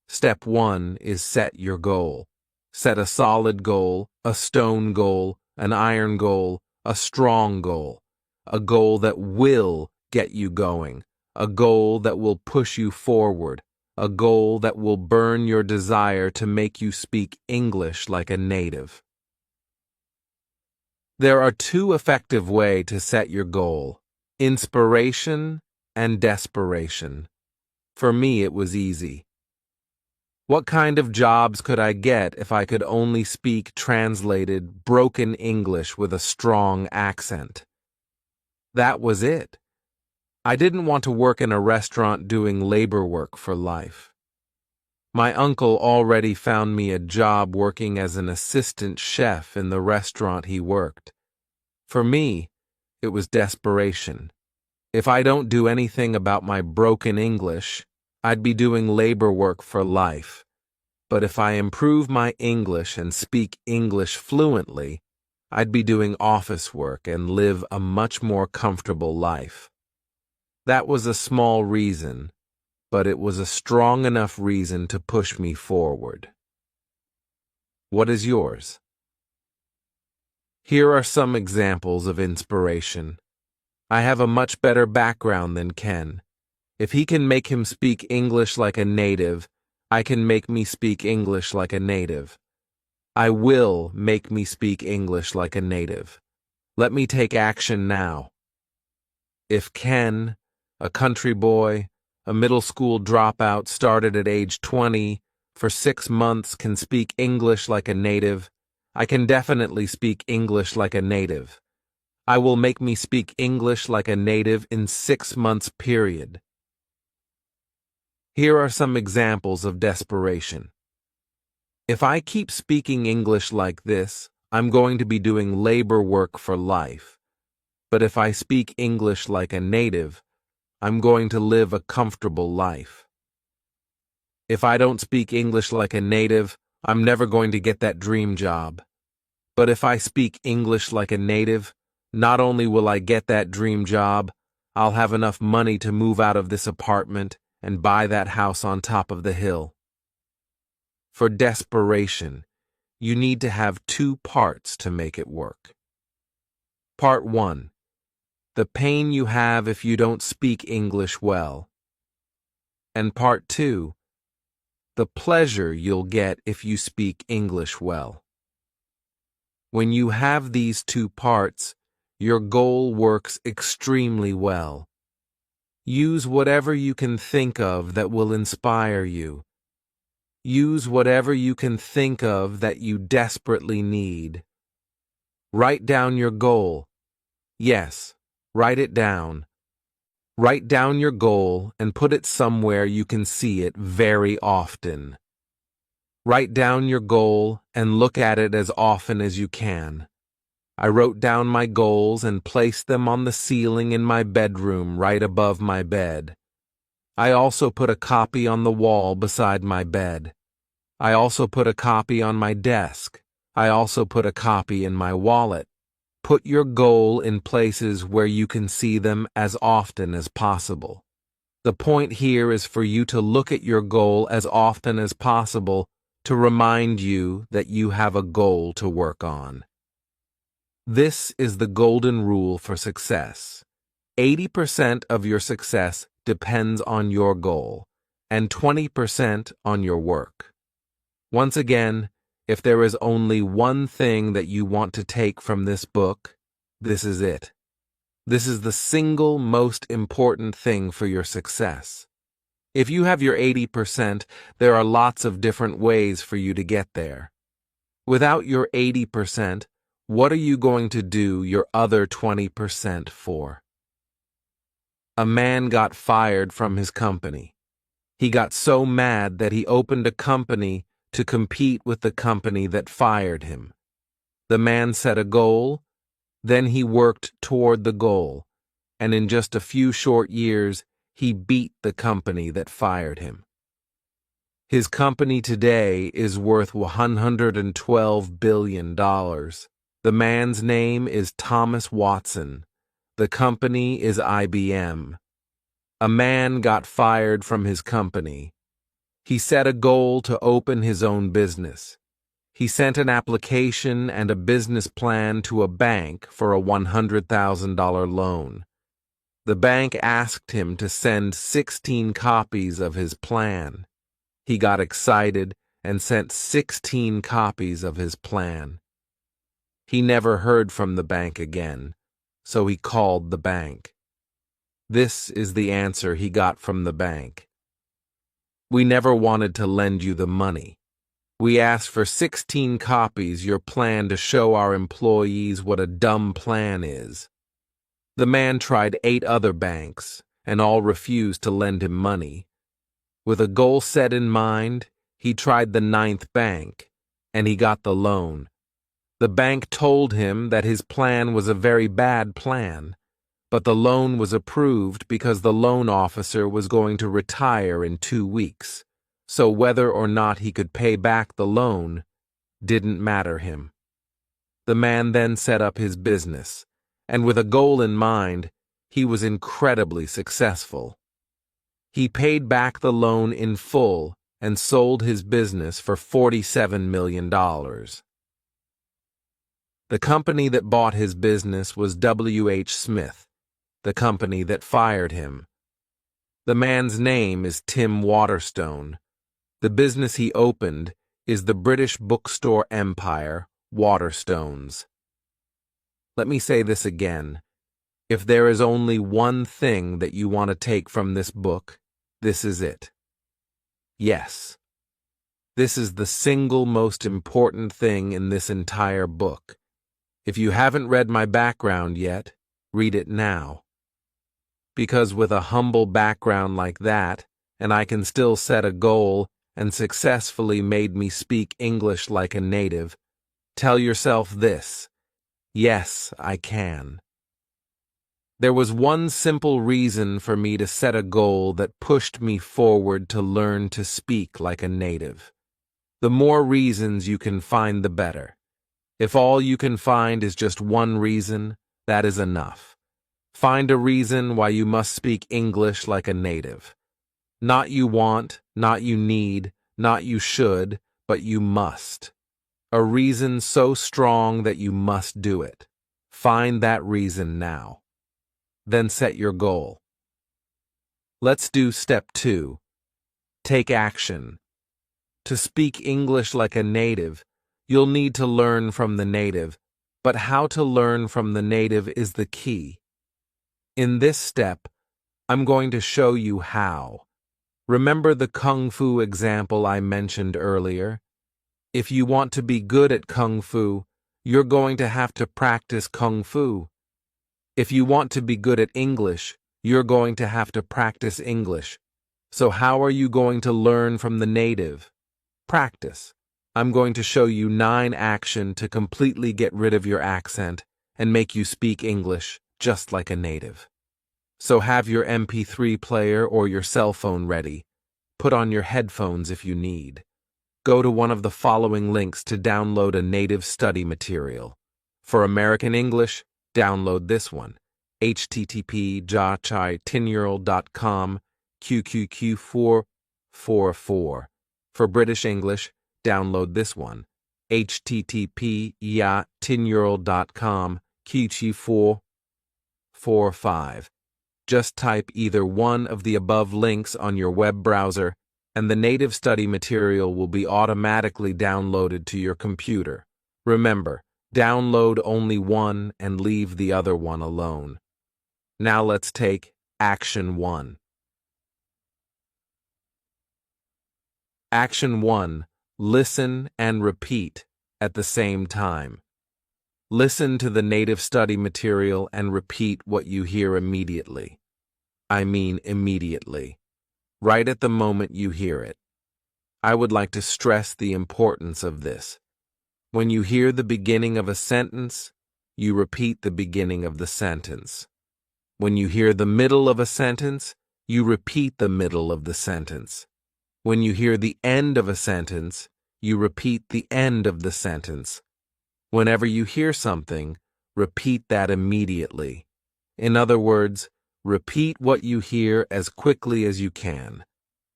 Step 1 is set your goal. Set a solid goal, a stone goal, an iron goal, a strong goal. A goal that will get you going. A goal that will push you forward. A goal that will burn your desire to make you speak English like a native. There are 2 effective ways to set your goal: inspiration and desperation. For me, it was easy. What kind of jobs could I get if I could only speak translated, broken English with a strong accent? That was it. I didn't want to work in a restaurant doing labor work for life. My uncle already found me a job working as an assistant chef in the restaurant he worked. For me, it was desperation. If I don't do anything about my broken English, I'd be doing labor work for life. But if I improve my English and speak English fluently, I'd be doing office work and live a much more comfortable life. That was a small reason, but it was a strong enough reason to push me forward. What is yours? Here are some examples of inspiration. I have a much better background than Ken. If he can make him speak English like a native, I can make me speak English like a native. I will make me speak English like a native. Let me take action now. If Ken, a country boy, a middle school dropout started at age 20, for 6 months can speak English like a native, I can definitely speak English like a native. I will make me speak English like a native in 6 months period. Here are some examples of desperation. If I keep speaking English like this, I'm going to be doing labor work for life. But if I speak English like a native, I'm going to live a comfortable life. If I don't speak English like a native, I'm never going to get that dream job. But if I speak English like a native, not only will I get that dream job, I'll have enough money to move out of this apartment and buy that house on top of the hill. For desperation, you need to have 2 parts to make it work. Part 1. The pain you have if you don't speak English well. And Part 2. The pleasure you'll get if you speak English well. When you have these 2 parts, your goal works extremely well. Use whatever you can think of that will inspire you. Use whatever you can think of that you desperately need. Write down your goal. Yes, write it down. Write down your goal and put it somewhere you can see it very often. Write down your goal and look at it as often as you can. I wrote down my goals and placed them on the ceiling in my bedroom right above my bed. I also put a copy on the wall beside my bed. I also put a copy on my desk. I also put a copy in my wallet. Put your goal in places where you can see them as often as possible. The point here is for you to look at your goal as often as possible to remind you that you have a goal to work on. This is the golden rule for success. 80% of your success depends on your goal, and 20% on your work. Once again, if there is only one thing that you want to take from this book, this is it. This is the single most important thing for your success. If you have your 80%, there are lots of different ways for you to get there. Without your 80%, what are you going to do your other 20% for? A man got fired from his company. He got so mad that he opened a company to compete with the company that fired him. The man set a goal, then he worked toward the goal, and in just a few short years, he beat the company that fired him. His company today is worth $112 billion. The man's name is Thomas Watson. The company is IBM. A man got fired from his company. He set a goal to open his own business. He sent an application and a business plan to a bank for a $100,000 loan. The bank asked him to send 16 copies of his plan. He got excited and sent 16 copies of his plan. He never heard from the bank again, so he called the bank. This is the answer he got from the bank. We never wanted to lend you the money. We asked for 16 copies your plan to show our employees what a dumb plan is. The man tried 8 other banks, and all refused to lend him money. With a goal set in mind, he tried the 9th bank, and he got the loan. The bank told him that his plan was a very bad plan, but the loan was approved because the loan officer was going to retire in 2 weeks, so whether or not he could pay back the loan didn't matter him. The man then set up his business, and with a goal in mind, he was incredibly successful. He paid back the loan in full and sold his business for $47 million. The company that bought his business was W.H. Smith, the company that fired him. The man's name is Tim Waterstone. The business he opened is the British bookstore empire, Waterstones. Let me say this again. If there is only one thing that you want to take from this book, this is it. Yes, this is the single most important thing in this entire book. If you haven't read my background yet, read it now. Because with a humble background like that, and I can still set a goal and successfully made me speak English like a native, tell yourself this: yes, I can. There was one simple reason for me to set a goal that pushed me forward to learn to speak like a native. The more reasons you can find, the better. If all you can find is just one reason, that is enough. Find a reason why you must speak English like a native. Not you want, not you need, not you should, but you must. A reason so strong that you must do it. Find that reason now. Then set your goal. Let's do step 2. Take action. To speak English like a native, you'll need to learn from the native, but how to learn from the native is the key. In this step, I'm going to show you how. Remember the Kung Fu example I mentioned earlier? If you want to be good at Kung Fu, you're going to have to practice Kung Fu. If you want to be good at English, you're going to have to practice English. So how are you going to learn from the native? Practice. I'm going to show you 9 actions to completely get rid of your accent and make you speak English just like a native. So have your MP3 player or your cell phone ready. Put on your headphones if you need. Go to one of the following links to download a native study material. For American English, download this one, http://10yearold.com QQQ444. For British English, download this one, http://10yearold.com QQ445. Just type either one of the above links on your web browser, and the native study material will be automatically downloaded to your computer. Remember, download only one and leave the other one alone. Now let's take Action 1. Action 1. Listen and repeat at the same time. Listen to the native study material and repeat what you hear immediately. I mean immediately. Right at the moment you hear it. I would like to stress the importance of this. When you hear the beginning of a sentence, you repeat the beginning of the sentence. When you hear the middle of a sentence, you repeat the middle of the sentence. When you hear the end of a sentence, you repeat the end of the sentence. Whenever you hear something, repeat that immediately. In other words, repeat what you hear as quickly as you can.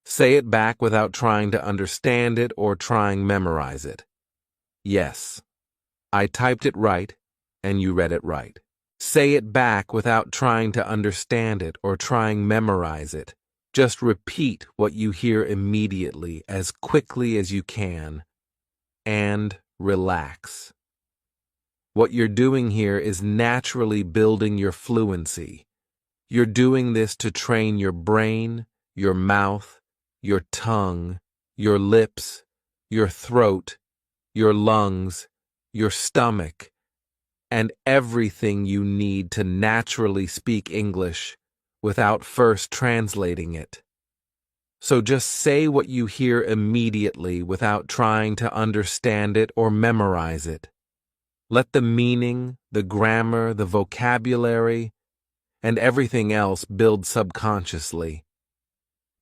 Say it back without trying to understand it or trying memorize it. Yes, I typed it right, and you read it right. Say it back without trying to understand it or trying memorize it. Just repeat what you hear immediately as quickly as you can, and relax. What you're doing here is naturally building your fluency. You're doing this to train your brain, your mouth, your tongue, your lips, your throat, your lungs, your stomach, and everything you need to naturally speak English without first translating it. So just say what you hear immediately without trying to understand it or memorize it. Let the meaning, the grammar, the vocabulary, and everything else build subconsciously.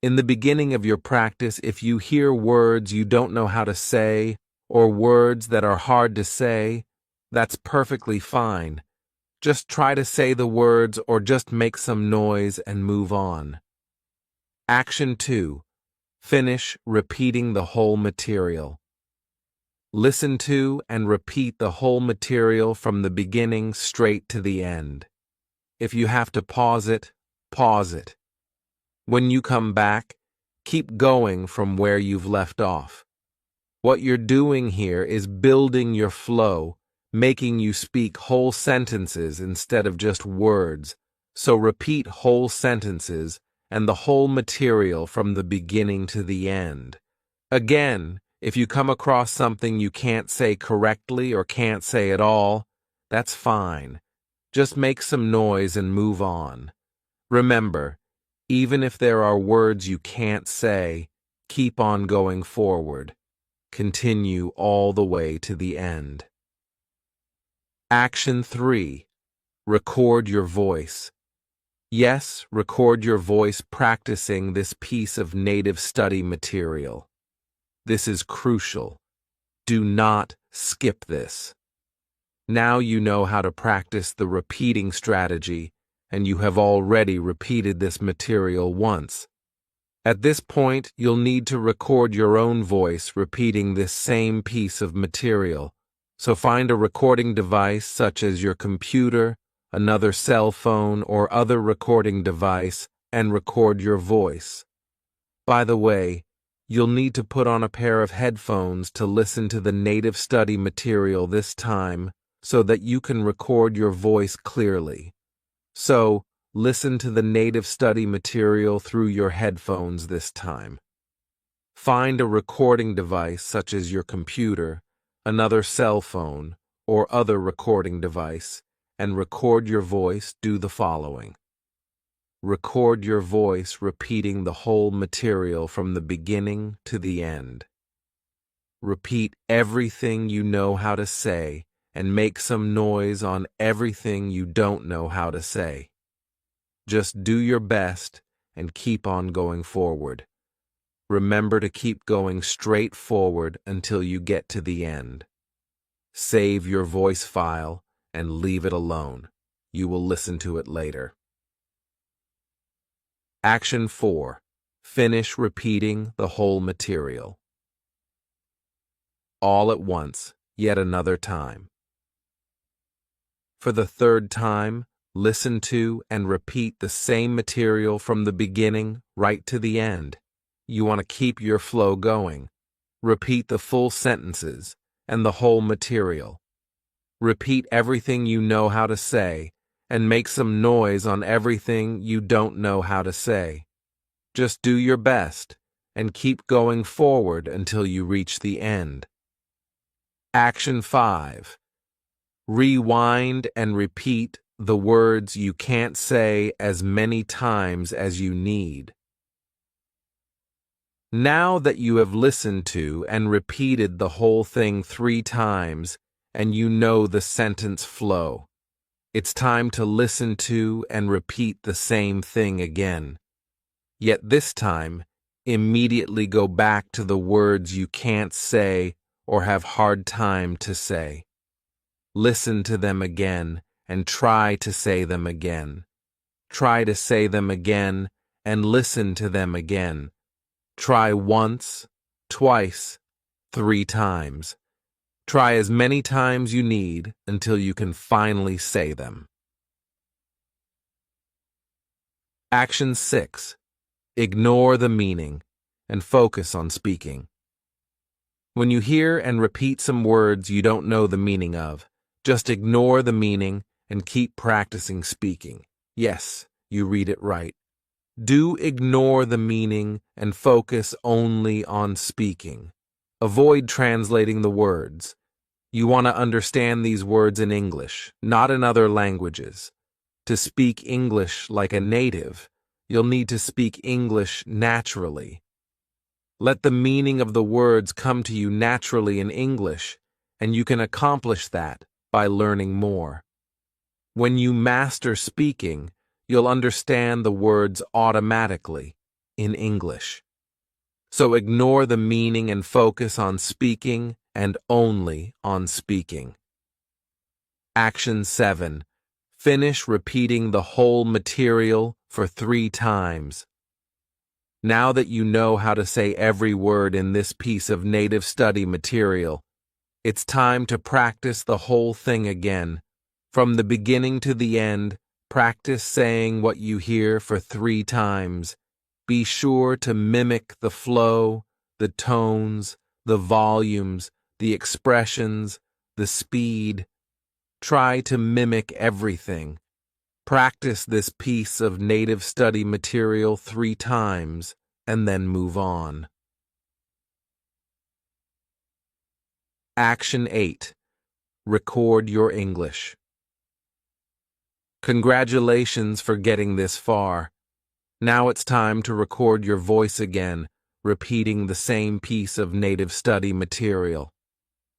In the beginning of your practice, if you hear words you don't know how to say or words that are hard to say, that's perfectly fine. Just try to say the words or just make some noise and move on. Action 2. Finish repeating the whole material. Listen to and repeat the whole material from the beginning straight to the end. If you have to pause it, pause it. When you come back, keep going from where you've left off. What you're doing here is building your flow, making you speak whole sentences instead of just words. So repeat whole sentences and the whole material from the beginning to the end. Again, if you come across something you can't say correctly or can't say at all, that's fine. Just make some noise and move on. Remember, even if there are words you can't say, keep on going forward. Continue all the way to the end. Action 3. Record your voice. Yes, record your voice practicing this piece of native study material. This is crucial. Do not skip this. Now you know how to practice the repeating strategy, and you have already repeated this material once. At this point, you'll need to record your own voice repeating this same piece of material. So find a recording device such as your computer, another cell phone, or other recording device and record your voice. By the way, you'll need to put on a pair of headphones to listen to the native study material this time so that you can record your voice clearly. So, listen to the native study material through your headphones this time. Find a recording device such as your computer, another cell phone, or other recording device, and record your voice. Do the following. Record your voice repeating the whole material from the beginning to the end. Repeat everything you know how to say and make some noise on everything you don't know how to say. Just do your best and keep on going forward. Remember to keep going straight forward until you get to the end. Save your voice file and leave it alone. You will listen to it later. Action 4. Finish repeating the whole material. All at once, yet another time. For the third time, listen to and repeat the same material from the beginning right to the end. You want to keep your flow going. Repeat the full sentences and the whole material. Repeat everything you know how to say and make some noise on everything you don't know how to say. Just do your best and keep going forward until you reach the end. Action 5. Rewind and repeat the words you can't say as many times as you need. Now that you have listened to and repeated the whole thing 3 times and you know the sentence flow, it's time to listen to and repeat the same thing again. Yet this time, immediately go back to the words you can't say or have hard time to say. Listen to them again and try to say them again. Try to say them again and listen to them again. Try once, twice, 3 times. Try as many times you need until you can finally say them. Action 6. Ignore the meaning and focus on speaking. When you hear and repeat some words you don't know the meaning of, just ignore the meaning and keep practicing speaking. Yes, you read it right. Do ignore the meaning and focus only on speaking. Avoid translating the words. You want to understand these words in English, not in other languages. To speak English like a native, you'll need to speak English naturally. Let the meaning of the words come to you naturally in English, and you can accomplish that by learning more. When you master speaking, you'll understand the words automatically in English. So ignore the meaning and focus on speaking and only on speaking. Action 7. Finish repeating the whole material for 3 times. Now that you know how to say every word in this piece of native study material, it's time to practice the whole thing again. From the beginning to the end, practice saying what you hear for 3 times. Be sure to mimic the flow, the tones, the volumes, the expressions, the speed. Try to mimic everything. Practice this piece of native study material 3 times and then move on. Action 8. Record your English. Congratulations for getting this far. Now it's time to record your voice again, repeating the same piece of native study material.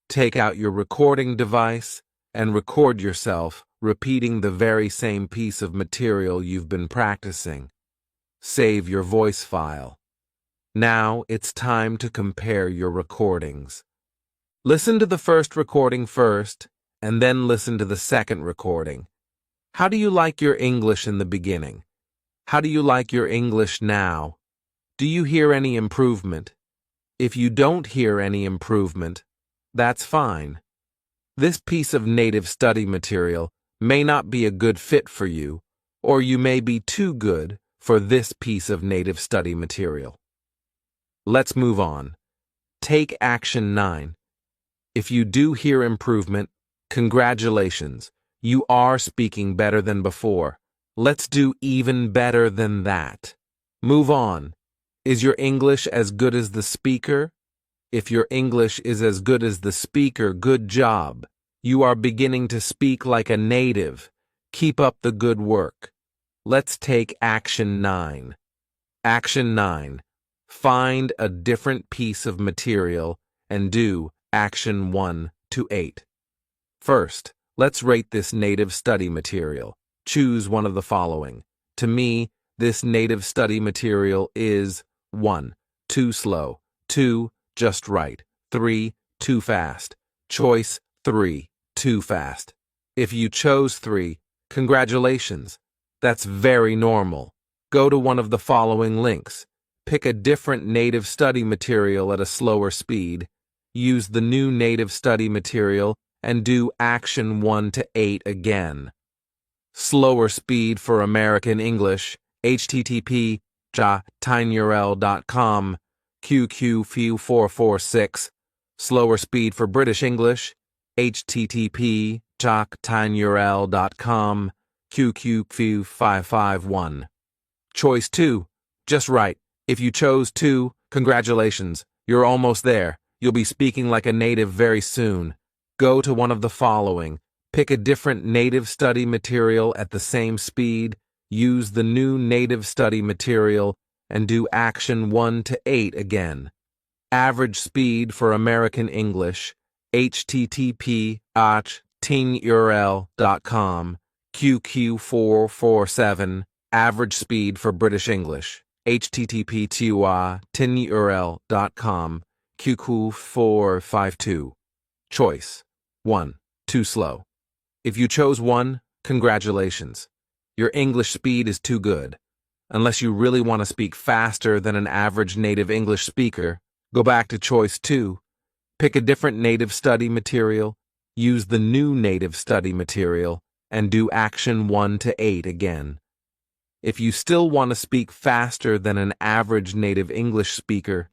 Take out your recording device and record yourself repeating the very same piece of material you've been practicing. Save your voice file. Now it's time to compare your recordings. Listen to the first recording first, and then listen to the second recording. How do you like your English in the beginning? How do you like your English now? Do you hear any improvement? If you don't hear any improvement, that's fine. This piece of native study material may not be a good fit for you, or you may be too good for this piece of native study material. Let's move on. Take action 9. If you do hear improvement, congratulations. You are speaking better than before. Let's do even better than that. Move on. Is your English as good as the speaker? If your English is as good as the speaker, good job. You are beginning to speak like a native. Keep up the good work. Let's take action 9. Action 9. Find a different piece of material and do action 1 to 8. First, let's rate this native study material. Choose one of the following. To me, this native study material is 1. Too slow. 2. Just right. 3. Too fast. Choice 3. Too fast. If you chose 3, congratulations. That's very normal. Go to one of the following links. Pick a different native study material at a slower speed. Use the new native study material and do action 1 to 8 again. Slower speed for American English, http://tinyurl.com, QQ446. Slower speed for British English, http://tinyurl.com, QQ551. Choice 2, just right. If you chose 2, congratulations, you're almost there. You'll be speaking like a native very soon. Go to one of the following. Pick a different native study material at the same speed. Use the new native study material and do action 1 to 8 again. Average speed for American English, http://tinurl.com, QQ447. Average speed for British English, http://tinurl.com, QQ452. Choice 1. Too slow. If you chose 1, congratulations. Your English speed is too good. Unless you really want to speak faster than an average native English speaker, go back to choice 2. Pick a different native study material, use the new native study material, and do action 1 to 8 again. If you still want to speak faster than an average native English speaker,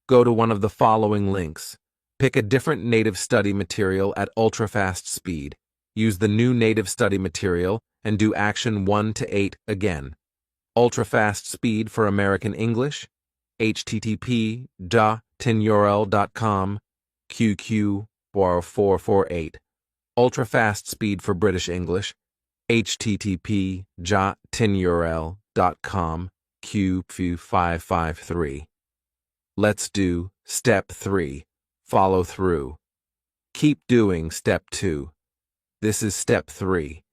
go to one of the following links. Pick a different native study material at ultra-fast speed, use the new native study material, and do action 1 to 8 again. Ultra-fast speed for American English, http://tinurl.com, QQ448. Ultra-fast speed for British English, http://tinurl.com, QQ553. Let's do Step 3. Follow through. Keep doing Step 2. This is Step 3.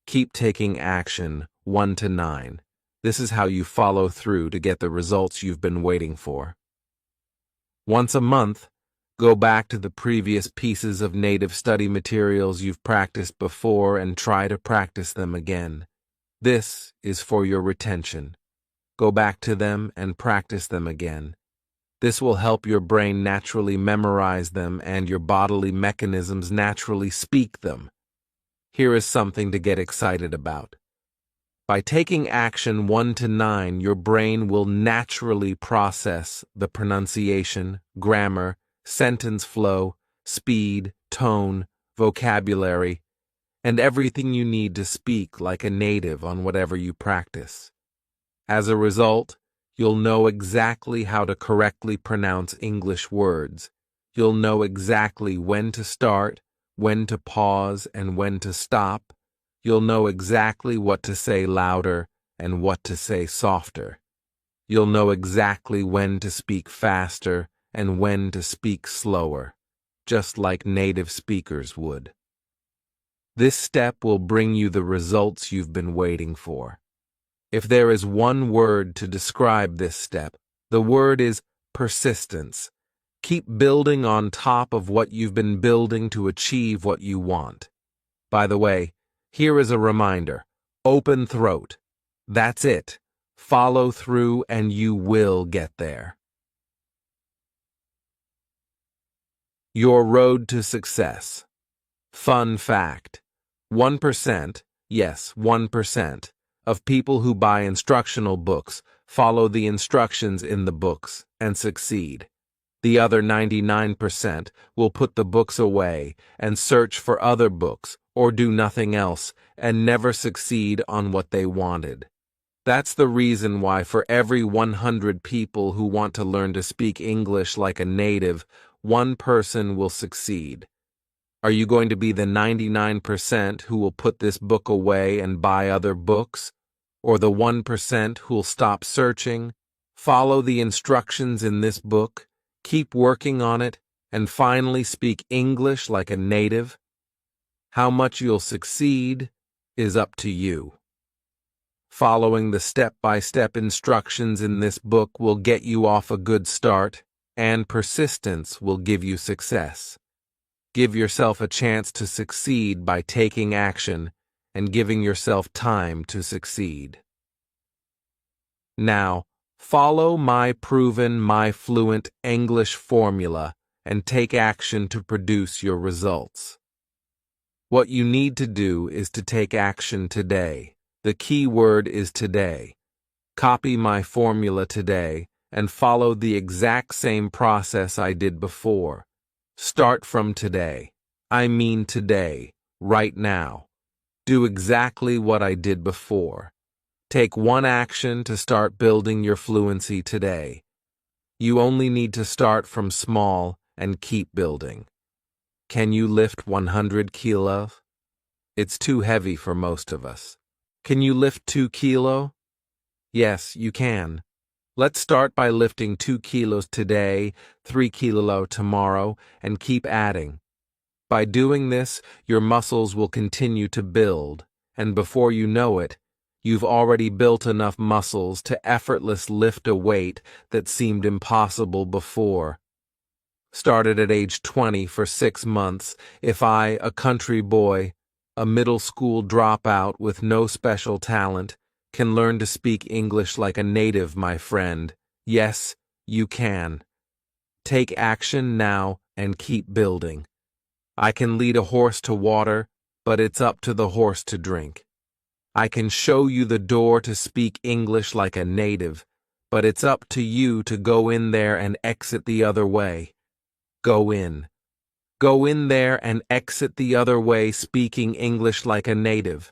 Keep taking action 1 to 9. This is how you follow through to get the results you've been waiting for. Once a month, go back to the previous pieces of native study materials you've practiced before and try to practice them again. This is for your retention. Go back to them and practice them again. This will help your brain naturally memorize them and your bodily mechanisms naturally speak them. Here is something to get excited about. By taking action 1 to 9, your brain will naturally process the pronunciation, grammar, sentence flow, speed, tone, vocabulary, and everything you need to speak like a native on whatever you practice. As a result, you'll know exactly how to correctly pronounce English words. You'll know exactly when to start, when to pause, and when to stop. You'll know exactly what to say louder and what to say softer. You'll know exactly when to speak faster and when to speak slower, just like native speakers would. This step will bring you the results you've been waiting for. If there is one word to describe this step, the word is persistence. Keep building on top of what you've been building to achieve what you want. By the way, here is a reminder. Open throat. That's it. Follow through and you will get there. Your road to success. Fun fact. 1%, yes, 1%, of people who buy instructional books follow the instructions in the books and succeed. The other 99% will put the books away and search for other books or do nothing else and never succeed on what they wanted. That's the reason why for every 100 people who want to learn to speak English like a native, one person will succeed. Are you going to be the 99% who will put this book away and buy other books? Or the 1% who'll stop searching, follow the instructions in this book, keep working on it, and finally speak English like a native? How much you'll succeed is up to you. Following the step-by-step instructions in this book will get you off a good start, and persistence will give you success. Give yourself a chance to succeed by taking action and giving yourself time to succeed. Now, follow my Fluent English Formula and take action to produce your results. What you need to do is to take action today. The key word is today. Copy my formula today and follow the exact same process I did before. Start from today. I mean today, right now. Do exactly what I did before. Take one action to start building your fluency today. You only need to start from small and keep building. Can you lift 100 kilos? It's too heavy for most of us. Can you lift 2 kilos? Yes, you can. Let's start by lifting 2 kilos today, 3 kilo tomorrow, and keep adding. By doing this, your muscles will continue to build, and before you know it, you've already built enough muscles to effortlessly lift a weight that seemed impossible before. Started at age 20 for 6 months, if I, a country boy, a middle school dropout with no special talent, can learn to speak English like a native, my friend. Yes, you can. Take action now and keep building. I can lead a horse to water, but it's up to the horse to drink. I can show you the door to speak English like a native, but it's up to you to go in there and exit the other way. Go in. Go in there and exit the other way speaking English like a native.